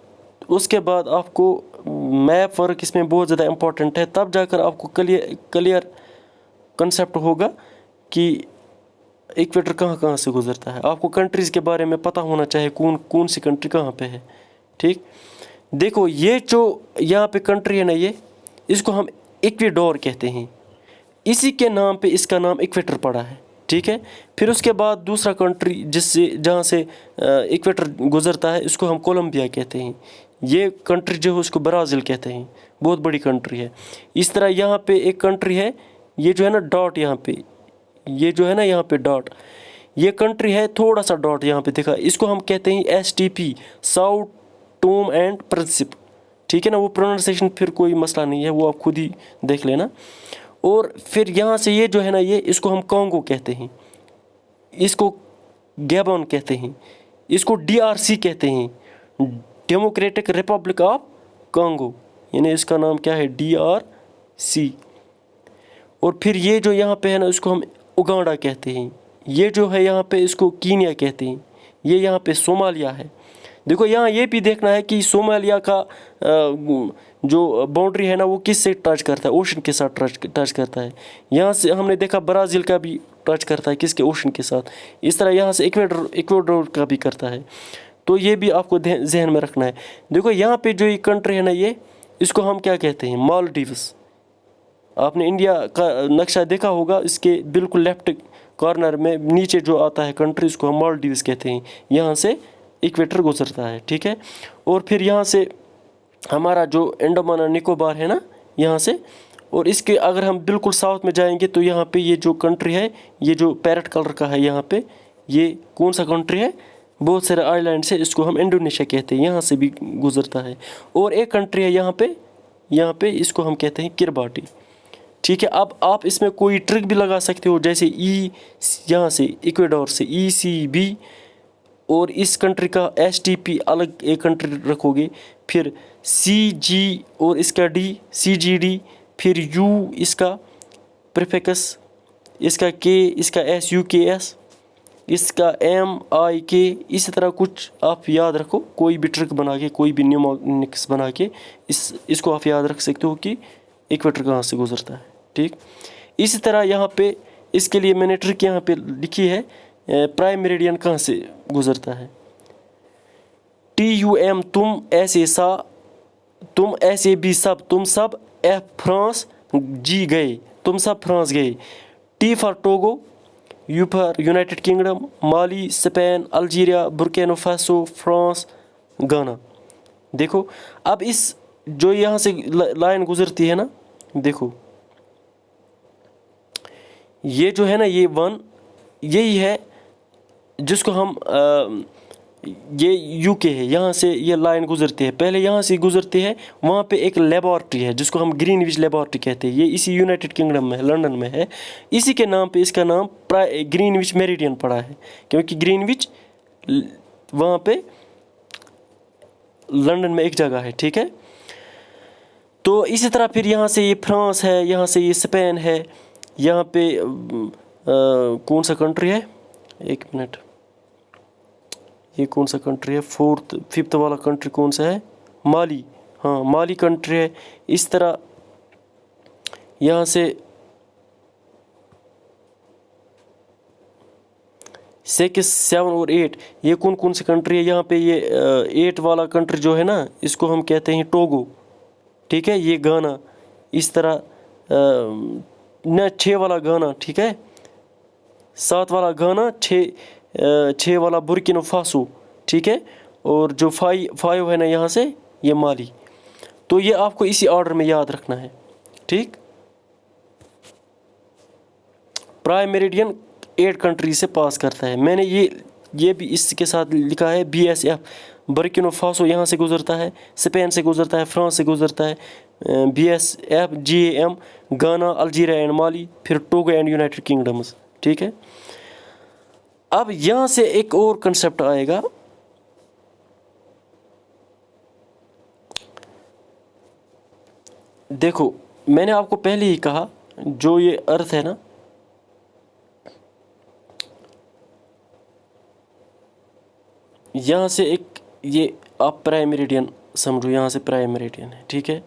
उसके बाद आपको मैप वर्क इसमें बहुत ज़्यादा इम्पोर्टेंट है, तब जाकर आपको क्लियर कंसेप्ट होगा कि इक्वेटर कहाँ कहाँ से गुजरता है। आपको कंट्रीज़ के बारे में पता होना चाहिए, कौन सी कंट्री कहाँ पे है, ठीक। देखो ये जो यहाँ पे कंट्री है ना, ये इसको हम इक्वेडोर कहते हैं। इसी के नाम पे इसका नाम इक्वेटर पड़ा है, ठीक है। फिर उसके बाद दूसरा कंट्री जहाँ से इक्वेटर गुजरता है, इसको हम कोलंबिया कहते हैं। ये कंट्री जो है उसको ब्राज़ील कहते हैं, बहुत बड़ी कंट्री है। इस तरह यहाँ पे एक कंट्री है, ये जो है ना डॉट यहाँ पे, ये जो है ना यहाँ पे डॉट, ये कंट्री है, थोड़ा सा डॉट यहाँ पे दिखा, इसको हम कहते हैं STP, साउ टोम एंड प्रिंसिप, ठीक है ना। वो प्रोनाउंसिएशन फिर कोई मसला नहीं है, वो आप खुद ही देख लेना। और फिर यहाँ से ये जो है ना, ये इसको हम कॉन्गो कहते हैं, इसको गैबन कहते हैं, इसको DRC कहते हैं, डेमोक्रेटिक रिपब्लिक ऑफ कॉन्गो, यानी इसका नाम क्या है, DRC। और फिर ये जो यहाँ पे है ना, इसको हम उगांडा कहते हैं। ये जो है यहाँ पे, इसको कीनिया कहते हैं। ये यहाँ पे सोमालिया है। देखो यहाँ ये भी देखना है कि सोमालिया का जो बाउंड्री है ना, वो किस से टच करता है, ओशन के साथ टच करता है। यहाँ से हमने देखा ब्राज़ील का भी टच करता है, किसके, ओशन के साथ। इस तरह यहाँ से इक्वेडोर का भी करता है। तो ये भी आपको जहन में रखना है। देखो यहाँ पे जो ये कंट्री है ना, ये इसको हम क्या कहते हैं, मालदीव्स। आपने इंडिया का नक्शा देखा होगा, इसके बिल्कुल लेफ्ट कॉर्नर में नीचे जो आता है कंट्री, इसको हम मालदीव्स कहते हैं। यहाँ से इक्वेटर गुजरता है, ठीक है। और फिर यहाँ से हमारा जो अंडमान और निकोबार है ना, यहाँ से, और इसके अगर हम बिल्कुल साउथ में जाएंगे तो यहाँ पे ये जो कंट्री है, ये जो पैरेट कलर का है यहाँ पे, ये कौन सा कंट्री है, बहुत सारे आइलैंड से, इसको हम इंडोनेशिया कहते हैं, यहाँ से भी गुजरता है। और एक कंट्री है यहाँ पे इसको हम कहते हैं किरबाटी, ठीक है। अब आप इसमें कोई ट्रिक भी लगा सकते हो, जैसे यहाँ से इक्वेडोर से ECB, और इस कंट्री का STP अलग एक कंट्री रखोगे, फिर CG और इसका D CGD, फिर U इसका प्रीफिक्स, इसका K इसका SUKS, इसका MIK, इसी तरह कुछ आप याद रखो, कोई भी ट्रिक बना के, कोई भी न्यूमोनिक्स बना के इसको आप याद रख सकते हो कि इक्वेटर कहाँ से गुजरता है, ठीक। इसी तरह यहाँ पे इसके लिए मैंने ट्रिक यहाँ पे लिखी है, प्राइम मेरिडियन कहाँ से गुजरता है, TUM तुम ऐसे सा, तुम ऐसे भी सब, तुम सब, F फ्रांस, G गए, तुम सब फ्रांस गए, T for Togo, U for United kingdom, Mali, Spain, Algeria, Burkina Faso, France, गाना। देखो अब इस जो यहाँ से लाइन गुजरती है ना, देखो ये जो है ना, ये 1 यही है जिसको हम ये UK है, यहाँ से ये लाइन गुजरती है, पहले यहाँ से गुजरती है। वहाँ पे एक लेबॉर्ट्री है जिसको हम ग्रीनविच लेबॉर्ट्री कहते हैं, ये इसी यूनाइटेड किंगडम में है, लंदन में है। इसी के नाम पे इसका नाम ग्रीनविच मेरिडियन पड़ा है, क्योंकि ग्रीनविच वहाँ पे लंदन में एक जगह है, ठीक है। तो इसी तरह फिर यहाँ से ये फ्रांस है, यहाँ से ये स्पेन है, यहाँ पे कौन सा कंट्री है, एक मिनट, ये कौन सा कंट्री है, 5th वाला कंट्री कौन सा है, माली, हाँ माली कंट्री है। इस तरह यहाँ से 6, 7 और 8, ये कौन सी कंट्री है, यहाँ पे ये 8 वाला कंट्री जो है ना, इसको हम कहते हैं टोगो, ठीक है। ये गाना, इस तरह न 6 वाला गाना, ठीक है, 7 वाला गाना, 6 वाला बुर्किना फासो, ठीक है। और जो 5 है ना यहाँ से, ये माली। तो ये आपको इसी ऑर्डर में याद रखना है, ठीक। प्राइम मेरिडियन 8 कंट्री से पास करता है। मैंने ये भी इसके साथ लिखा है, BSF, बुर्किना फासो यहाँ से गुजरता है, स्पेन से गुजरता है, फ्रांस से गुजरता है, BSF, GAM, गाना, अल्जीरिया एंड माली, फिर टोगो एंड यूनाइटेड किंगडम्स, ठीक है। अब यहाँ से एक और कंसेप्ट आएगा, देखो मैंने आपको पहले ही कहा, जो ये अर्थ है ना, यहाँ से एक ये आप प्राइम मेरिडियन समझो, यहाँ से प्राइम मेरिडियन है, ठीक है।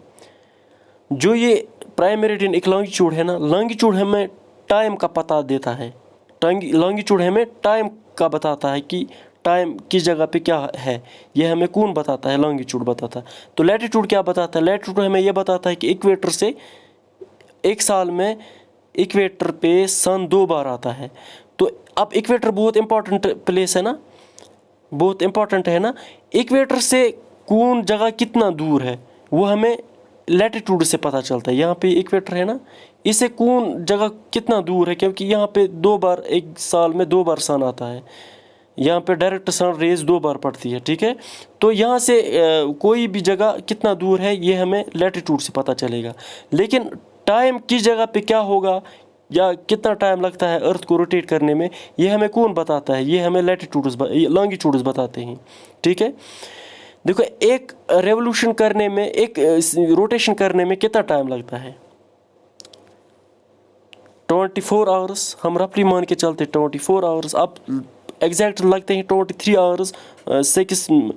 जो ये प्राइम मेरिडियन एक लॉन्गिट्यूड है ना, लॉन्गिट्यूड हमें टाइम का पता देता है, लॉन्गिट्यूड हमें टाइम का बताता है कि टाइम किस जगह पे क्या है, ये हमें कौन बताता है, लॉन्गिट्यूड बताता है। तो लैटिट्यूड क्या बताता है, लैटिट्यूड हमें ये बताता है कि इक्वेटर से एक साल में इक्वेटर पे सन 2 बार आता है। तो अब इक्वेटर बहुत इंपॉर्टेंट प्लेस है ना, बहुत इंपॉर्टेंट है ना। इक्वेटर से कौन जगह कितना दूर है वो हमें लैटिट्यूड से पता चलता है। यहाँ पे इक्वेटर है ना, इसे कौन जगह कितना दूर है, क्योंकि यहाँ पे 2 बार, एक साल में 2 बार सन आता है। यहाँ पे डायरेक्ट सन रेज 2 बार पड़ती है, ठीक है। तो यहाँ से कोई भी जगह कितना दूर है ये हमें लैटिट्यूड से पता चलेगा। लेकिन टाइम किस जगह पे क्या होगा या कितना टाइम लगता है अर्थ को रोटेट करने में, ये हमें कौन बताता है, ये हमें लैटिट्यूड्स लॉन्गिट्यूड्स बताते हैं, ठीक है। देखो, एक रेवोल्यूशन करने में, एक रोटेशन करने में कितना टाइम लगता है? 24 आवर्स, हम रफली मान के चलते 24 आवर्स। अब एग्जैक्ट लगते हैं 23 आवर्स 6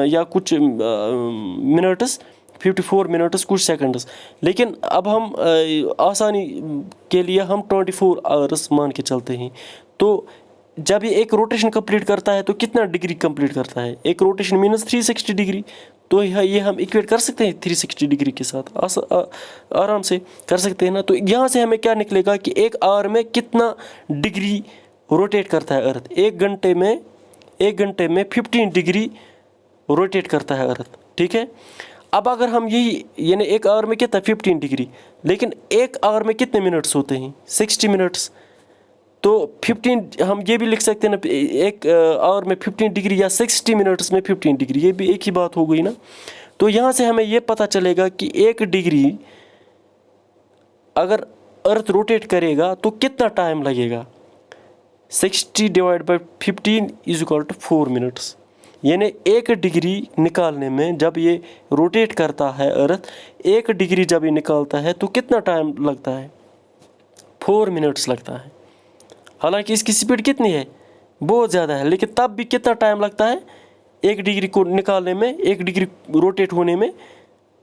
या कुछ मिनट्स, 54 मिनट्स कुछ सेकंड्स। लेकिन अब हम आसानी के लिए हम 24 आवर्स मान के चलते हैं। तो जब ये एक रोटेशन कंप्लीट करता है तो कितना डिग्री कंप्लीट करता है? एक रोटेशन मीन्स 360 डिग्री। तो ये हम इक्वेट कर सकते हैं 360 डिग्री के साथ, आराम से कर सकते हैं ना। तो यहाँ से हमें क्या निकलेगा कि एक आवर में कितना डिग्री रोटेट करता है अर्थ। एक घंटे में 15 डिग्री रोटेट करता है अर्थ, ठीक है। अब अगर हम यही, यानी एक आवर में कितना 15 डिग्री, लेकिन एक आवर में कितने मिनट्स होते हैं? 60 मिनट्स। तो 15 हम ये भी लिख सकते हैं ना, एक आवर में 15 डिग्री या 60 मिनट्स में 15 डिग्री, ये भी एक ही बात हो गई ना। तो यहाँ से हमें ये पता चलेगा कि 1 डिग्री अगर अर्थ रोटेट करेगा तो कितना टाइम लगेगा। 60 divide by 15 is equal to 4 minutes. यानी 1 डिग्री निकालने में, जब ये रोटेट करता है अर्थ, 1 डिग्री जब ये निकालता है तो कितना टाइम लगता है? 4 मिनट्स लगता है। हालांकि इसकी स्पीड कितनी है? बहुत ज़्यादा है, लेकिन तब भी कितना टाइम लगता है 1 डिग्री को निकालने में, 1 डिग्री रोटेट होने में?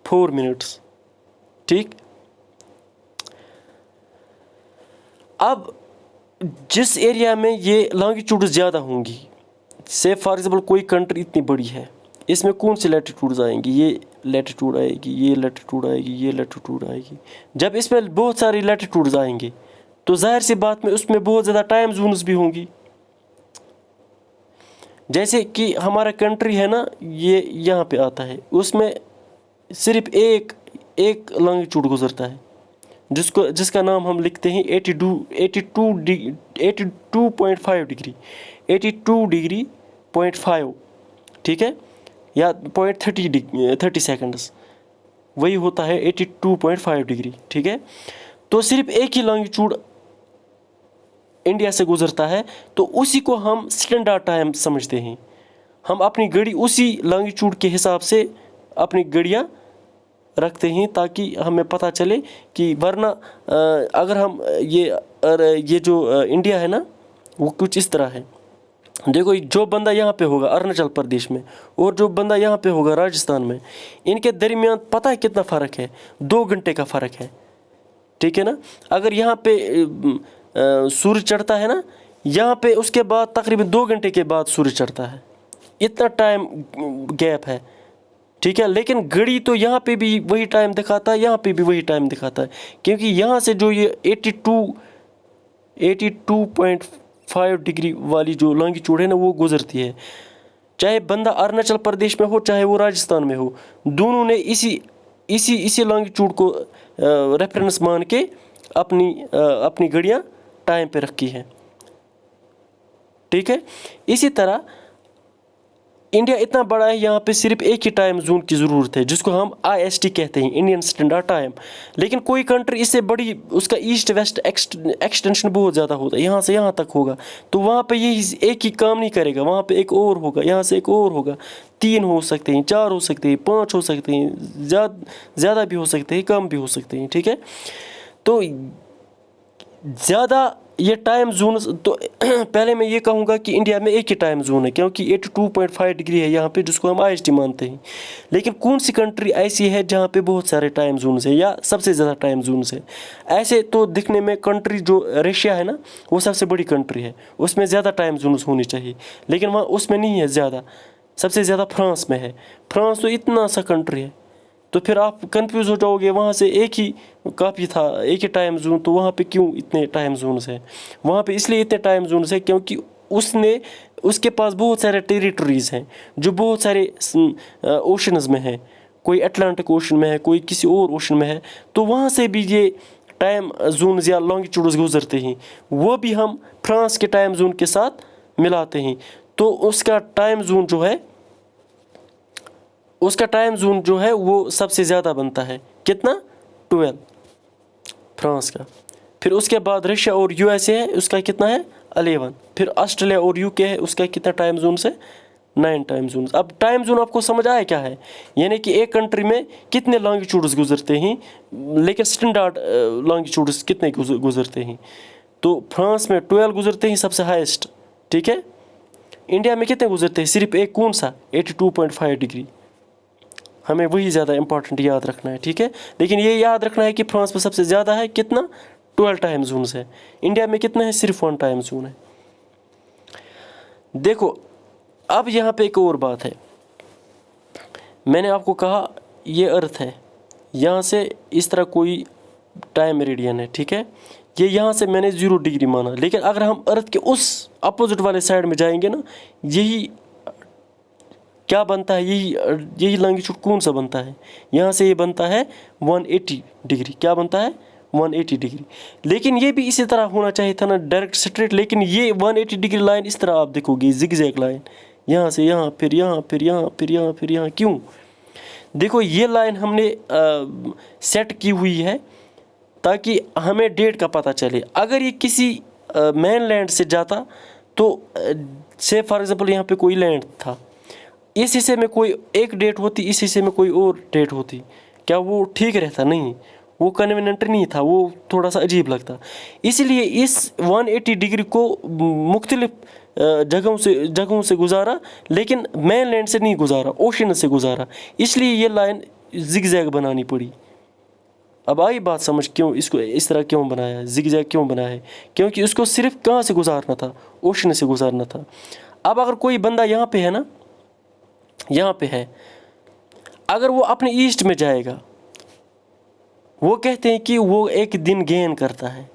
4 मिनट्स, ठीक। अब जिस एरिया में ये लॉन्गिट्यूड ज़्यादा होंगी, से फॉर एग्जाम्पल कोई कंट्री इतनी बड़ी है, इसमें कौन सी लैटिट्यूड्स आएंगी? ये लैटिट्यूड आएगी, ये लैटिट्यूड आएगी, ये लैटिट्यूड आएगी। जब इसमें बहुत सारी लैटिट्यूड्स आएंगे तो जाहिर सी बात में उसमें बहुत ज़्यादा टाइम जोन्स भी होंगी। जैसे कि हमारा कंट्री है ना, ये यहाँ पे आता है, उसमें सिर्फ एक लॉन्गिट्यूड गुजरता है, जिसका नाम हम लिखते हैं 82.5 डिग्री, 82 डिग्री 0.5, ठीक है, या 0.30 सेकंड्स, वही होता है 82.5 डिग्री, ठीक है। तो सिर्फ एक ही लॉन्गिट्यूड इंडिया से गुजरता है, तो उसी को हम स्टैंडर्ड टाइम समझते हैं। हम अपनी घड़ी उसी लॉन्गिट्यूड के हिसाब से अपनी घड़ियाँ रखते हैं, ताकि हमें पता चले कि, वरना अगर हम ये जो इंडिया है ना, वो कुछ इस तरह है। देखो, जो बंदा यहाँ पे होगा अरुणाचल प्रदेश में, और जो बंदा यहाँ पे होगा राजस्थान में, इनके दरमियान पता है कितना फ़र्क है? 2 घंटे का फ़र्क है, ठीक है ना। अगर यहाँ पे सूर्य चढ़ता है ना, यहाँ पे उसके बाद तकरीबन 2 घंटे के बाद सूर्य चढ़ता है, इतना टाइम गैप है, ठीक है। लेकिन घड़ी तो यहाँ पे भी वही टाइम दिखाता है, यहाँ पे भी वही टाइम दिखाता है, क्योंकि यहाँ से जो ये 82.5 डिग्री वाली जो लॉन्गिट्यूड है ना, वो गुजरती है। चाहे बंदा अरुणाचल प्रदेश में हो, चाहे वो राजस्थान में हो, दोनों ने इसी लॉन्गिट्यूड को रेफरेंस मान के अपनी घड़ियाँ टाइम पे रखी है, ठीक है। इसी तरह इंडिया इतना बड़ा है, यहाँ पे सिर्फ एक ही टाइम जोन की ज़रूरत है, जिसको हम IST कहते हैं, इंडियन स्टैंडर्ड टाइम। लेकिन कोई कंट्री इससे बड़ी, उसका ईस्ट वेस्ट एक्सटेंशन बहुत ज़्यादा होता है, यहाँ से यहाँ तक होगा, तो वहाँ पे ये एक ही काम नहीं करेगा, वहाँ पे एक और होगा, यहाँ से एक और होगा, 3 हो सकते हैं, 4 हो सकते हैं, 5 हो सकते हैं, ज़्यादा भी हो सकते हैं, कम भी हो सकते हैं, ठीक है। तो ज़्यादा ये टाइम जोन, तो पहले मैं ये कहूँगा कि इंडिया में एक ही टाइम जोन है, क्योंकि 82.5 डिग्री है यहाँ पे, जिसको हम IST मानते हैं। लेकिन कौन सी कंट्री ऐसी है जहाँ पे बहुत सारे टाइम जोन्स है, या सबसे ज़्यादा टाइम जोन्स है? ऐसे तो दिखने में कंट्री जो रशिया है ना, वो सबसे बड़ी कंट्री है, उसमें ज़्यादा टाइम जोन्स होनी चाहिए, लेकिन वहाँ उसमें नहीं है ज़्यादा। सबसे ज़्यादा फ्रांस में है। फ्रांस तो इतना सा कंट्री है, तो फिर आप कंफ्यूज हो जाओगे, वहाँ से एक ही काफ़ी था, एक ही टाइम जोन, तो वहाँ पे क्यों इतने टाइम जोन्स हैं? वहाँ पे इसलिए इतने टाइम जोन्स हैं क्योंकि उसके पास बहुत सारे टेरिटरीज़ हैं जो बहुत सारे ओशंस में हैं। कोई अटलांटिक ओशन में है, कोई किसी और ओशन में है, तो वहाँ से भी ये टाइम जोन्स या लॉन्गिट्यूड्स गुजरते हैं। वो भी हम फ्रांस के टाइम जोन के साथ मिलाते हैं, तो उसका टाइम जोन जो है वो सबसे ज़्यादा बनता है। कितना? 12 फ्रांस का। फिर उसके बाद रशिया और यूएसए है, उसका कितना है? 11। फिर ऑस्ट्रेलिया और यूके है, उसका कितना टाइम जोन है? 9 टाइम जोन। अब टाइम जोन आपको समझ आया क्या है? यानी कि एक कंट्री में कितने लॉन्गिट्यूड्स गुजरते हैं, लेकिन स्टैंडर्ड लॉन्गिट्यूड्स कितने गुजरते हैं। तो फ्रांस में 12 गुजरते हैं, सबसे हाईएस्ट। ठीक है। इंडिया में कितने गुजरते हैं? सिर्फ एक, कौन सा? 82.5 डिग्री। हमें वही ज़्यादा इंपॉर्टेंट याद रखना है। ठीक है। लेकिन ये याद रखना है कि फ्रांस में सबसे ज़्यादा है, कितना? 12 टाइम जोन्स है। इंडिया में कितना है? सिर्फ 1 टाइम जोन है। देखो, अब यहाँ पे एक और बात है। मैंने आपको कहा ये अर्थ है, यहाँ से इस तरह कोई टाइम मेरिडियन है। ठीक है। ये यहाँ से मैंने 0 डिग्री माना, लेकिन अगर हम अर्थ के उस अपोजिट वाले साइड में जाएंगे ना, यही क्या बनता है? यही लॉन्गिट्यूड कौन सा बनता है? यहाँ से ये बनता है 180 डिग्री। क्या बनता है? 180 डिग्री। लेकिन ये भी इसी तरह होना चाहिए था ना, डायरेक्ट स्ट्रेट। लेकिन ये 180 डिग्री लाइन इस तरह आप देखोगे, जिगजैग लाइन, यहाँ से यहाँ, फिर यहाँ, फिर यहाँ, फिर यहाँ, फिर यहाँ। क्यों? देखो, ये लाइन हमने सेट की हुई है ताकि हमें डेट का पता चले। अगर ये किसी मेनलैंड से जाता तो से फॉर एग्जांपल यहाँ पे कोई लैंड था, इस हिस्से में कोई एक डेट होती, इस हिस्से में कोई और डेट होती, क्या वो ठीक रहता? नहीं, वो कन्वीनियंट नहीं था, वो थोड़ा सा अजीब लगता। इसलिए इस 180 डिग्री को मुख्तलिफ जगहों से गुजारा, लेकिन मेनलैंड से नहीं गुजारा, ओशन से गुजारा। इसलिए ये लाइन जिगजैग बनानी पड़ी। अब आई बात समझ, क्यों इसको इस तरह क्यों बनाया है, जिगजैग क्यों बनाया है? क्योंकि उसको सिर्फ कहाँ से गुजारना था? ओशन से गुजारना था। अब अगर कोई बंदा यहाँ पे है ना, यहाँ पे है, अगर वो अपने ईस्ट में जाएगा, वो कहते हैं कि वो एक दिन गेन करता है।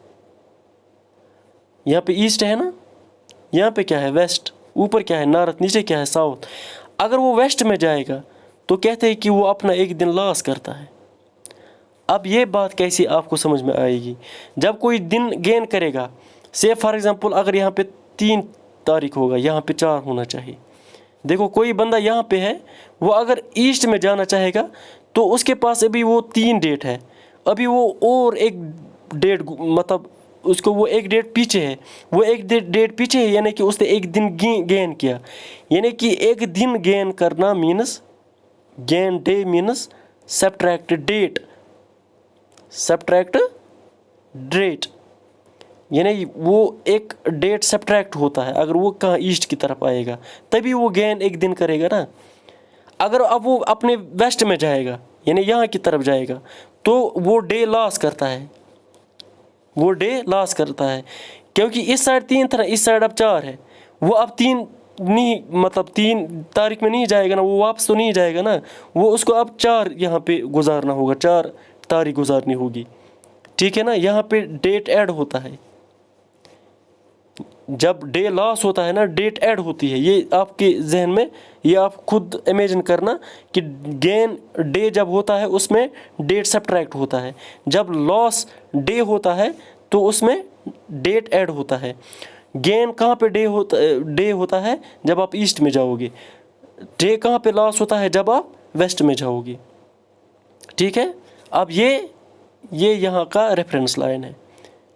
यहाँ पे ईस्ट है ना, यहाँ पे क्या है? वेस्ट। ऊपर क्या है? नॉर्थ। नीचे क्या है? साउथ। अगर वो वेस्ट में जाएगा तो कहते हैं कि वो अपना एक दिन लॉस करता है। अब ये बात कैसी आपको समझ में आएगी? जब कोई दिन गेन करेगा, से फॉर एग्जांपल अगर यहाँ पे 3 तारीख होगा, यहाँ पे 4 होना चाहिए। देखो, कोई बंदा यहाँ पे है, वो अगर ईस्ट में जाना चाहेगा तो उसके पास अभी वो 3 डेट है, अभी वो और एक डेट, मतलब उसको वो एक डेट पीछे है, वो एक डेट पीछे है, यानी कि उसने एक दिन गेन किया। यानी कि एक दिन गेन करना means, gain day means subtract date, यानी वो एक डेट सब्ट्रैक्ट होता है। अगर वो कहाँ ईस्ट की तरफ आएगा तभी वो गेन एक दिन करेगा ना। अगर अब वो अपने वेस्ट में जाएगा, यानी यहाँ की तरफ जाएगा, तो वो डे लॉस करता है, क्योंकि इस साइड 3 था, इस साइड अब 4 है। वो अब 3 नहीं, मतलब 3 तारीख में नहीं जाएगा ना, वो वापस तो नहीं जाएगा ना, वो उसको अब 4 यहाँ पे गुजारना होगा, 4 तारीख गुजारनी होगी। ठीक है ना। यहाँ पे डेट ऐड होता है, जब डे लॉस होता है ना, डेट ऐड होती है। ये आपके जहन में, ये आप खुद इमेजिन करना कि गेन डे जब होता है उसमें डेट सब्ट्रैक्ट होता है, जब लॉस डे होता है तो उसमें डेट ऐड होता है। गेन कहाँ पे डे होता है? जब आप ईस्ट में जाओगे। डे कहाँ पे लॉस होता है? जब आप वेस्ट में जाओगे। ठीक है। अब ये यहाँ का रेफरेंस लाइन है,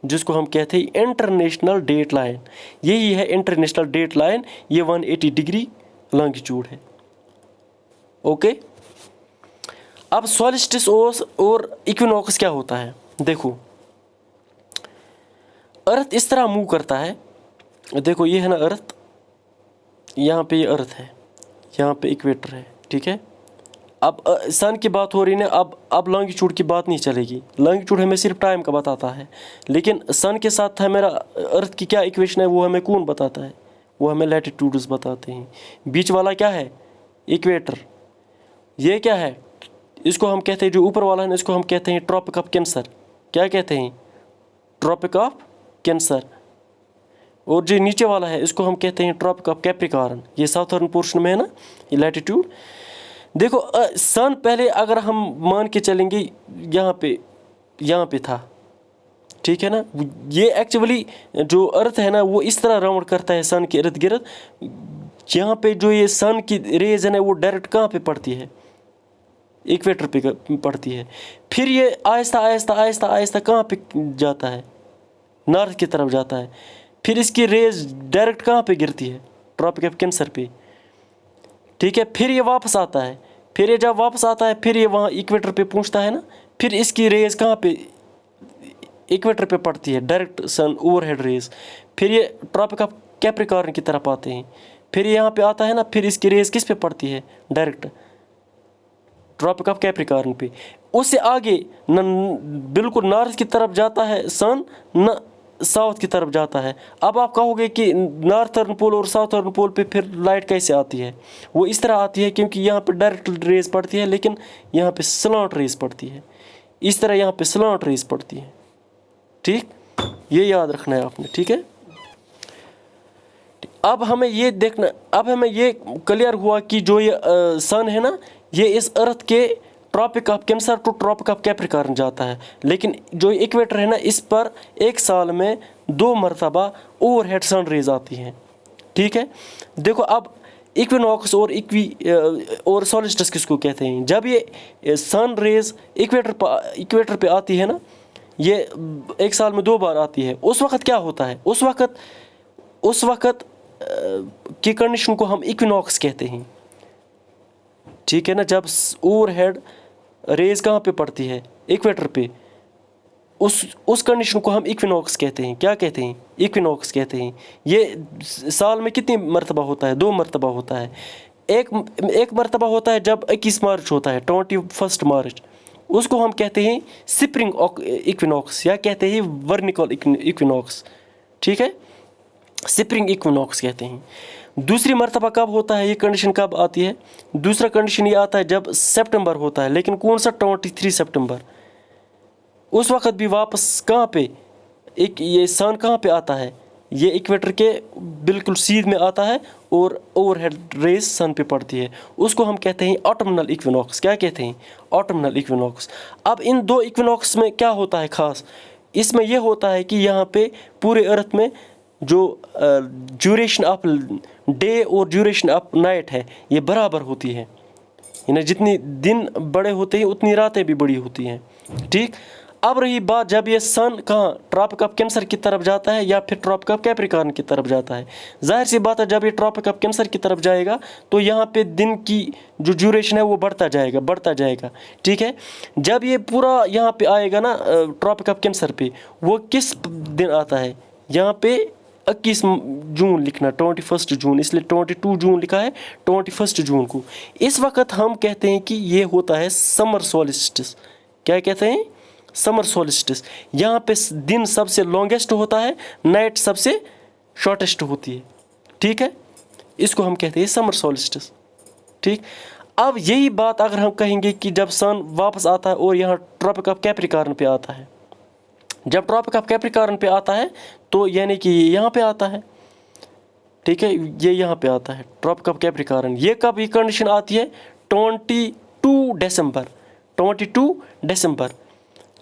जिसको हम कहते हैं इंटरनेशनल डेट लाइन। यही है इंटरनेशनल डेट लाइन, ये 180 डिग्री लॉन्गिट्यूड है। ओके। अब सॉल्स्टिस और इक्विनॉक्स क्या होता है? देखो, अर्थ इस तरह मूव करता है। देखो, ये है ना अर्थ, यहाँ पे ये अर्थ है, यहाँ पे इक्वेटर है। ठीक है। अब सन की बात हो रही है ना, अब लॉन्गिट्यूड की बात नहीं चलेगी। लॉन्गिट्यूड हमें सिर्फ टाइम का बताता है, लेकिन सन के साथ हमारा अर्थ की क्या इक्वेशन है वो हमें कौन बताता है? वो हमें लैटिट्यूड्स बताते हैं। बीच वाला क्या है? इक्वेटर। ये क्या है? इसको हम कहते हैं, जो ऊपर वाला है ना, इसको हम कहते हैं ट्रॉपिक ऑफ कैंसर। क्या कहते हैं? Tropic of cancer. और जो नीचे वाला है इसको हम कहते हैं ट्रॉपिक ऑफ कैप्रिकॉर्न। ये साउथर्न पोर्शन में है ना, ये लैटिट्यूड। देखो सन पहले अगर हम मान के चलेंगे यहाँ पे था, ठीक है ना। ये एक्चुअली जो अर्थ है ना वो इस तरह राउंड करता है सन के इर्द गिर्द। यहाँ पे जो ये सन की रेज है ना वो डायरेक्ट कहाँ पे पड़ती है? इक्वेटर पे पड़ती है। फिर ये आहिस्ता आहिस्ता आहिस्ता आहिस्ता कहाँ पे जाता है? नॉर्थ की तरफ जाता है। फिर इसकी रेज डायरेक्ट कहाँ पे गिरती है? ट्रॉपिक ऑफ कैंसर पे, ठीक है। फिर ये वापस आता है। फिर ये जब वापस आता है फिर ये वहाँ इक्वेटर पे पहुँचता है ना। फिर इसकी रेज कहाँ पे? इक्वेटर पे पड़ती है, डायरेक्ट सन ओवरहेड रेज। फिर ये ट्रॉपिक ऑफ कैप्रिकॉर्न की तरफ आते हैं। फिर यहाँ पे आता है ना, फिर इसकी रेज किस पे पड़ती है? डायरेक्ट ट्रॉपिक ऑफ कैप्रिकॉर्न पे। उससे आगे न बिल्कुल नॉर्थ की तरफ जाता है सन, न साउथ की तरफ जाता है। अब आप कहोगे कि नॉर्थर्न पोल और साउथर्न पोल पे फिर लाइट कैसे आती है? वो इस तरह आती है क्योंकि यहाँ पे डायरेक्ट रेज पड़ती है, लेकिन यहाँ पे स्लॉन्ट रेज पड़ती है। इस तरह यहाँ पे स्लॉन्ट रेज पड़ती है, ठीक। ये याद रखना है आपने, ठीक है। अब हमें ये देखना, अब हमें ये क्लियर हुआ कि जो ये सन है ना, ये इस अर्थ के tropic of cancer to tropic of Capricorn जाता है। लेकिन जो इक्वेटर है ना, इस पर एक साल में 2 मरतबा ओवरहेड सन रेज आती हैं, ठीक है। देखो अब इक्विनॉक्स और सोलिस्टिस किसको कहते हैं? जब ये सन रेज इक्वेटर पे आती है ना, ये एक साल में 2 बार आती है। उस वक़्त क्या होता है? उस वक़्त की कंडीशन को हम इक्विनॉक्स कहते हैं, ठीक है ना। जब ओवरहेड रेज कहाँ पे पड़ती है? इक्वेटर पे। उस कंडीशन को हम इक्विनॉक्स कहते हैं। क्या कहते हैं? इक्विनॉक्स कहते हैं। ये साल में कितनी मरतबा होता है? 2 मरतबा होता है। एक मरतबा होता है जब 21 मार्च होता है, 21 मार्च। उसको हम कहते हैं स्प्रिंग इक्विनॉक्स, या कहते हैं वर्निकल इक्विनॉक्स, ठीक है। स्प्रिंग इक्विनॉक्स कहते हैं। दूसरी मरतबा कब होता है? ये कंडीशन कब आती है? दूसरा कंडीशन ये आता है जब सितंबर होता है, लेकिन कौन सा? 23 सितंबर। उस वक़्त भी वापस कहाँ पे ये सन कहाँ पे आता है? ये इक्वेटर के बिल्कुल सीध में आता है और ओवरहेड रेज सन पे पड़ती है। उसको हम कहते हैं ऑटमनल इक्विनॉक्स। क्या कहते हैं? Autumnal equinox. अब इन 2 इक्विनॉक्स में क्या होता है ख़ास? इसमें यह होता है कि यहाँ पे पूरे अर्थ में जो ड्यूरेशन ऑफ डे और ड्यूरेशन ऑफ नाइट है ये बराबर होती है। यानी जितनी दिन बड़े होते हैं उतनी रातें भी बड़ी होती हैं, ठीक। अब रही बात जब ये सन कहाँ ट्रॉपिक ऑफ कैंसर की तरफ जाता है या फिर ट्रॉपिक ऑफ कैप्रिकॉर्न की तरफ जाता है। जाहिर सी बात है जब ये ट्रॉपिक ऑफ कैंसर की तरफ जाएगा तो यहाँ पे दिन की जो ड्यूरेशन है वो बढ़ता जाएगा, ठीक है। जब ये पूरा यहाँ पे आएगा ना ट्रॉपिक ऑफ कैंसर पे, वो किस दिन आता है? यहाँ पे 21 जून लिखना, 21 जून, इसलिए 22 जून लिखा है, 21 जून को। इस वक्त हम कहते हैं कि ये होता है समर सोलिस्टिस। क्या कहते हैं? Summer solstice. यहाँ पे दिन सबसे लॉन्गेस्ट होता है, नाइट सबसे शॉर्टेस्ट होती है, ठीक है। इसको हम कहते हैं समर सोलिस्टिस, ठीक। अब यही बात अगर हम कहेंगे कि जब सन वापस आता है और यहाँ ट्रॉपिक ऑफ कैप्रिकॉर्न पे आता है, जब ट्रॉपिक ऑफ कैप्रिकॉर्न पे आता है तो यानी कि ये यहाँ पे आता है, ठीक है। ये यहाँ पे आता है ट्रॉपिक ऑफ कैप्रिकॉर्न। ये कब ये कंडीशन आती है? 22 दिसंबर।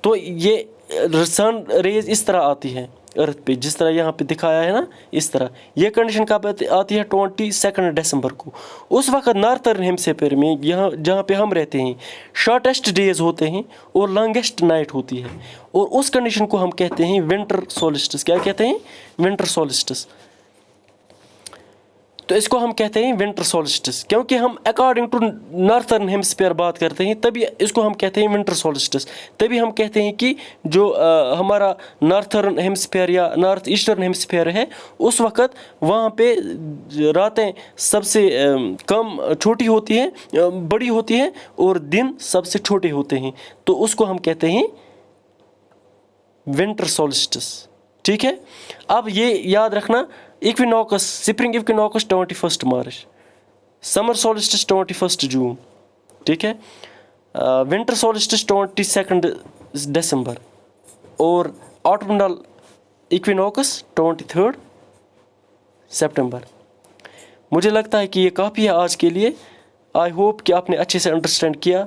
तो ये सन रेज इस तरह आती है अर्थ पे, जिस तरह यहाँ पे दिखाया है ना, इस तरह। ये कंडीशन कब आती है? 22 दिसंबर को। उस वक्त नॉर्थर्न हेमिस्फीयर में, यहाँ जहाँ पे हम रहते हैं, शॉर्टेस्ट डेज होते हैं और लॉन्गेस्ट नाइट होती है, और उस कंडीशन को हम कहते हैं विंटर सोलिस्टिस। क्या कहते हैं? Winter solstice. तो इसको हम कहते हैं विंटर सोलिस्टिस, क्योंकि हम अकॉर्डिंग टू नॉर्थर्न हेमिस्फीयर बात करते हैं, तभी इसको हम कहते हैं विंटर सोलिस्टिस। तभी हम कहते हैं कि जो हमारा नॉर्थर्न हेमिस्फीयर या नॉर्थ ईस्टर्न हेमिस्फीयर है, उस वक़्त वहाँ पे रातें सबसे कम छोटी होती हैं, बड़ी होती हैं, और दिन सबसे छोटे होते हैं। तो उसको हम कहते हैं विंटर सोलिस्टिस, ठीक है। अब ये याद रखना, इक्विनॉक्स, स्प्रिंग इक्विनॉक्स 21 मार्च, समर सोलिस्टिस 21 जून, ठीक है। विंटर सोल्स्टिस 22 दिसंबर और ऑटमनल इक्विनोक्स 23 सितंबर। मुझे लगता है कि ये काफ़ी है आज के लिए। आई होप कि आपने अच्छे से अंडरस्टैंड किया।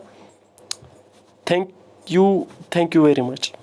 Thank you very much.